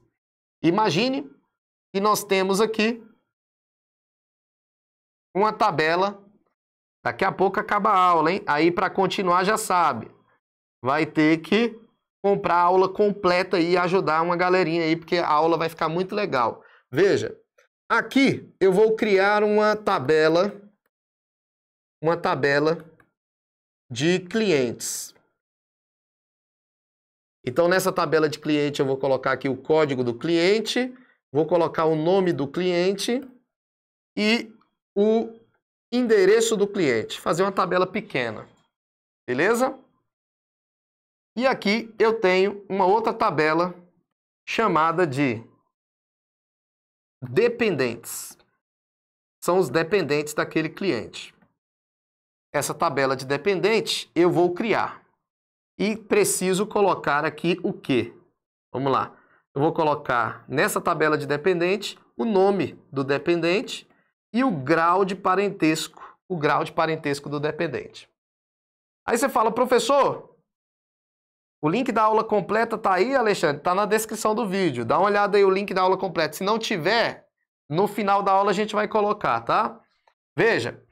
Imagine que nós temos aqui uma tabela. Daqui a pouco acaba a aula, hein? Aí, para continuar, já sabe. Vai ter que comprar a aula completa e ajudar uma galerinha aí, porque a aula vai ficar muito legal. Veja, aqui eu vou criar uma tabela de clientes. Então, nessa tabela de cliente, eu vou colocar aqui o código do cliente, vou colocar o nome do cliente e o endereço do cliente. Fazer uma tabela pequena, beleza? E aqui eu tenho uma outra tabela chamada de dependentes. São os dependentes daquele cliente. Essa tabela de dependente eu vou criar. E preciso colocar aqui o quê? Vamos lá. Eu vou colocar nessa tabela de dependente o nome do dependente e o grau de parentesco do dependente. Aí você fala, professor, o link da aula completa tá aí, Alexandre? Tá na descrição do vídeo. Dá uma olhada aí o link da aula completa. Se não tiver, no final da aula a gente vai colocar, tá? Veja,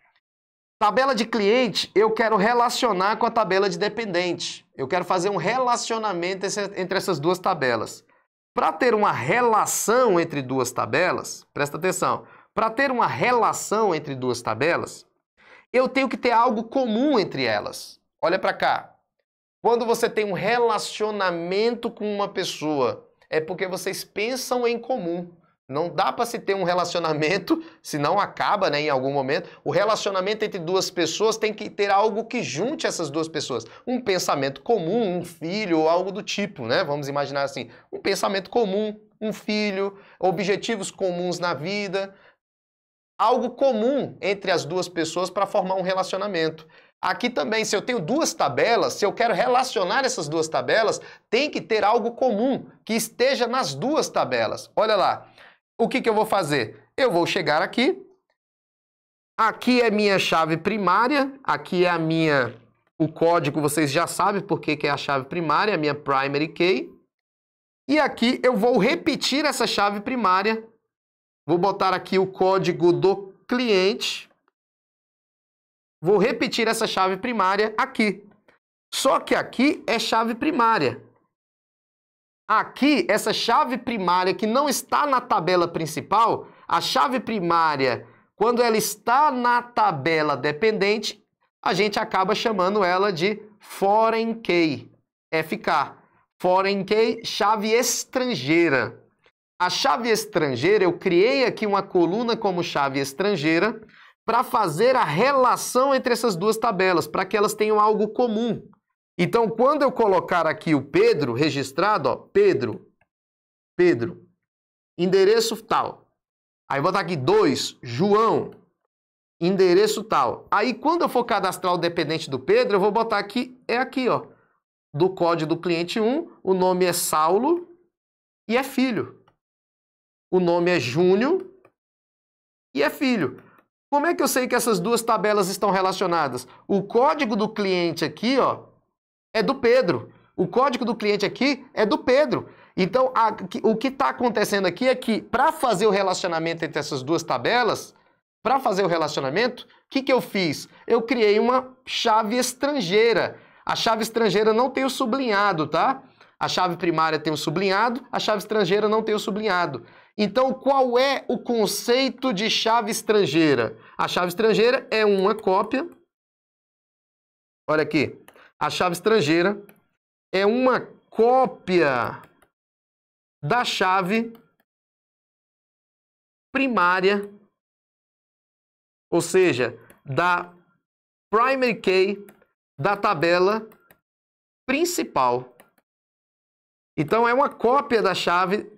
tabela de cliente eu quero relacionar com a tabela de dependente. Eu quero fazer um relacionamento entre essas duas tabelas. Para ter uma relação entre duas tabelas, presta atenção, para ter uma relação entre duas tabelas, eu tenho que ter algo comum entre elas. Olha para cá. Quando você tem um relacionamento com uma pessoa, é porque vocês pensam em comum. Não dá para se ter um relacionamento, senão acaba, né, em algum momento. O relacionamento entre duas pessoas tem que ter algo que junte essas duas pessoas. Um pensamento comum, um filho ou algo do tipo, né? Vamos imaginar assim, um pensamento comum, um filho, objetivos comuns na vida. Algo comum entre as duas pessoas para formar um relacionamento. Aqui também, se eu tenho duas tabelas, se eu quero relacionar essas duas tabelas, tem que ter algo comum que esteja nas duas tabelas. Olha lá. O que eu vou fazer? Eu vou chegar aqui. Aqui é minha chave primária. Aqui é o código, vocês já sabem por que é a chave primária, a minha primary key. E aqui eu vou repetir essa chave primária. Vou botar aqui o código do cliente. Vou repetir essa chave primária aqui. Só que aqui é chave primária. Aqui, essa chave primária que não está na tabela principal, a chave primária, quando ela está na tabela dependente, a gente acaba chamando ela de foreign key, FK. Foreign key, chave estrangeira. A chave estrangeira, eu criei aqui uma coluna como chave estrangeira para fazer a relação entre essas duas tabelas, para que elas tenham algo comum. Então, quando eu colocar aqui o Pedro registrado, ó, Pedro, endereço tal. Aí vou botar aqui 2, João, endereço tal. Aí, quando eu for cadastrar o dependente do Pedro, eu vou botar aqui, ó, do código do cliente 1, o nome é Saulo e é filho. O nome é Júnior e é filho. Como é que eu sei que essas duas tabelas estão relacionadas? O código do cliente aqui, ó, é do Pedro. O código do cliente aqui é do Pedro. Então, o que está acontecendo aqui é que, para fazer o relacionamento entre essas duas tabelas, para fazer o relacionamento, o que eu fiz? Eu criei uma chave estrangeira. A chave estrangeira não tem o sublinhado, tá? A chave primária tem o sublinhado, a chave estrangeira não tem o sublinhado. Então, qual é o conceito de chave estrangeira? A chave estrangeira é uma cópia. Olha aqui. A chave estrangeira é uma cópia da chave primária, ou seja, da primary key da tabela principal. Então, é uma cópia da chave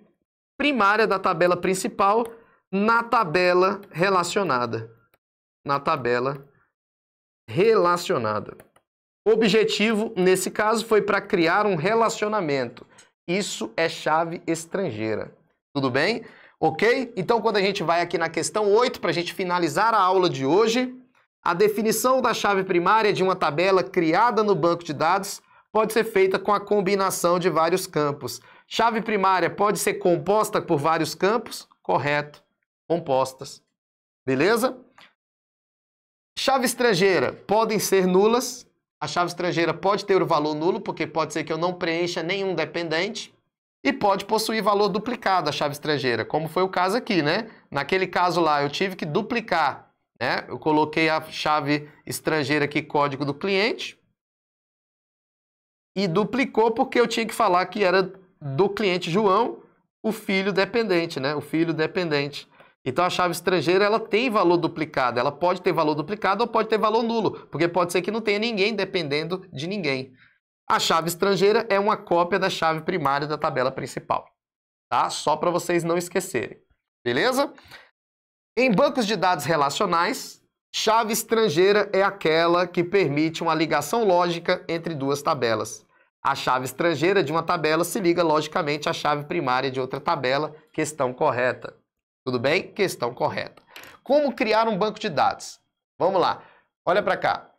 primária da tabela principal na tabela relacionada. Na tabela relacionada. O objetivo, nesse caso, foi para criar um relacionamento. Isso é chave estrangeira. Tudo bem? Ok? Então, quando a gente vai aqui na questão 8, para a gente finalizar a aula de hoje, a definição da chave primária de uma tabela criada no banco de dados pode ser feita com a combinação de vários campos. Chave primária pode ser composta por vários campos? Correto. Compostas. Beleza? Chave estrangeira podem ser nulas. A chave estrangeira pode ter o valor nulo, porque pode ser que eu não preencha nenhum dependente. E pode possuir valor duplicado a chave estrangeira, como foi o caso aqui, né? Naquele caso lá, eu tive que duplicar, né? Eu coloquei a chave estrangeira aqui, código do cliente, e duplicou porque eu tinha que falar que era do cliente João, o filho dependente, né? O filho dependente. Então, a chave estrangeira, ela tem valor duplicado. Ela pode ter valor duplicado ou pode ter valor nulo, porque pode ser que não tenha ninguém dependendo de ninguém. A chave estrangeira é uma cópia da chave primária da tabela principal, tá? Só para vocês não esquecerem, beleza? Em bancos de dados relacionais, chave estrangeira é aquela que permite uma ligação lógica entre duas tabelas. A chave estrangeira de uma tabela se liga logicamente à chave primária de outra tabela. Questão correta. Tudo bem? Questão correta. Como criar um banco de dados? Vamos lá. Olha para cá.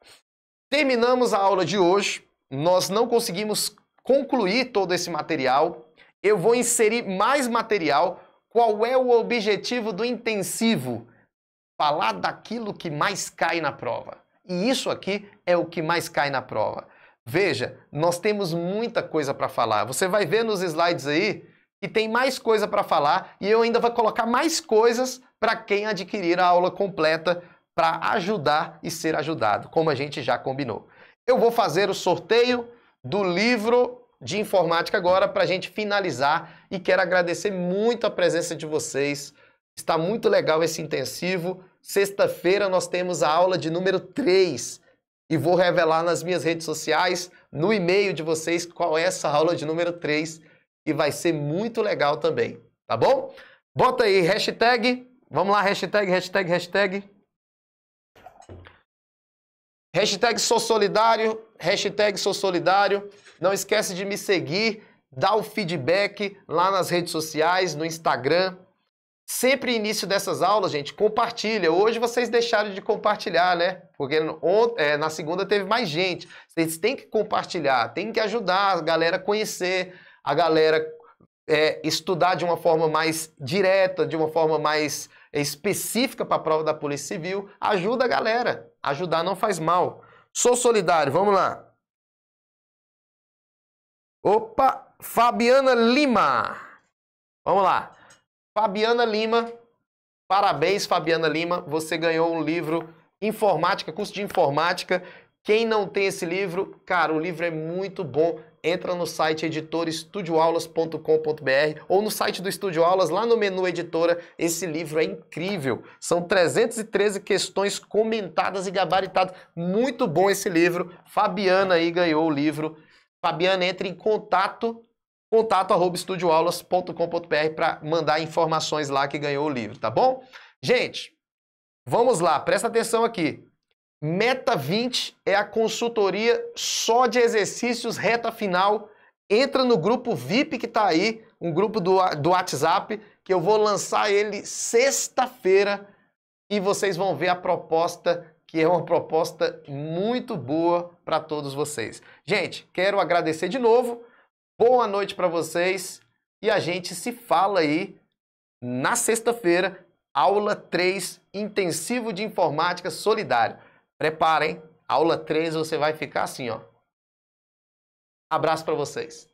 Terminamos a aula de hoje. Nós não conseguimos concluir todo esse material. Eu vou inserir mais material. Qual é o objetivo do intensivo? Falar daquilo que mais cai na prova. E isso aqui é o que mais cai na prova. Veja, nós temos muita coisa para falar. Você vai ver nos slides aí que tem mais coisa para falar e eu ainda vou colocar mais coisas para quem adquirir a aula completa para ajudar e ser ajudado, como a gente já combinou. Eu vou fazer o sorteio do livro de informática agora para a gente finalizar e quero agradecer muito a presença de vocês. Está muito legal esse intensivo. Sexta-feira nós temos a aula de número 3 e vou revelar nas minhas redes sociais, no e-mail de vocês, qual é essa aula de número 3 e vai ser muito legal também, tá bom? Bota aí hashtag, vamos lá, hashtag. Hashtag sou solidário, hashtag sou solidário. Não esquece de me seguir, dá o feedback lá nas redes sociais, no Instagram. Sempre início dessas aulas, gente, compartilha. Hoje vocês deixaram de compartilhar, né? Porque na segunda teve mais gente. Vocês têm que compartilhar, tem que ajudar a galera a conhecer, a galera estudar de uma forma mais direta, de uma forma mais específica para a prova da Polícia Civil. Ajuda a galera. Ajudar não faz mal. Sou solidário, vamos lá. Opa, Fabiana Lima. Vamos lá. Fabiana Lima, parabéns, Fabiana Lima. Você ganhou um livro Informática, curso de Informática. Quem não tem esse livro, cara, o livro é muito bom. Entra no site editorestudioaulas.com.br ou no site do Estúdio Aulas, lá no menu editora. Esse livro é incrível. São 313 questões comentadas e gabaritadas. Muito bom esse livro. Fabiana aí ganhou o livro. Fabiana, entre em contato@estudioaulas.com.br para mandar informações lá que ganhou o livro, tá bom? Gente, vamos lá, presta atenção aqui. Meta 20 é a consultoria só de exercícios reta final. Entra no grupo VIP que tá aí, um grupo do WhatsApp, que eu vou lançar ele sexta-feira. e vocês vão ver a proposta, que é uma proposta muito boa para todos vocês. Gente, quero agradecer de novo, boa noite para vocês e a gente se fala aí na sexta-feira, aula 3, Intensivo de Informática Solidário. Preparem, aula 3 você vai ficar assim, ó. Abraço para vocês.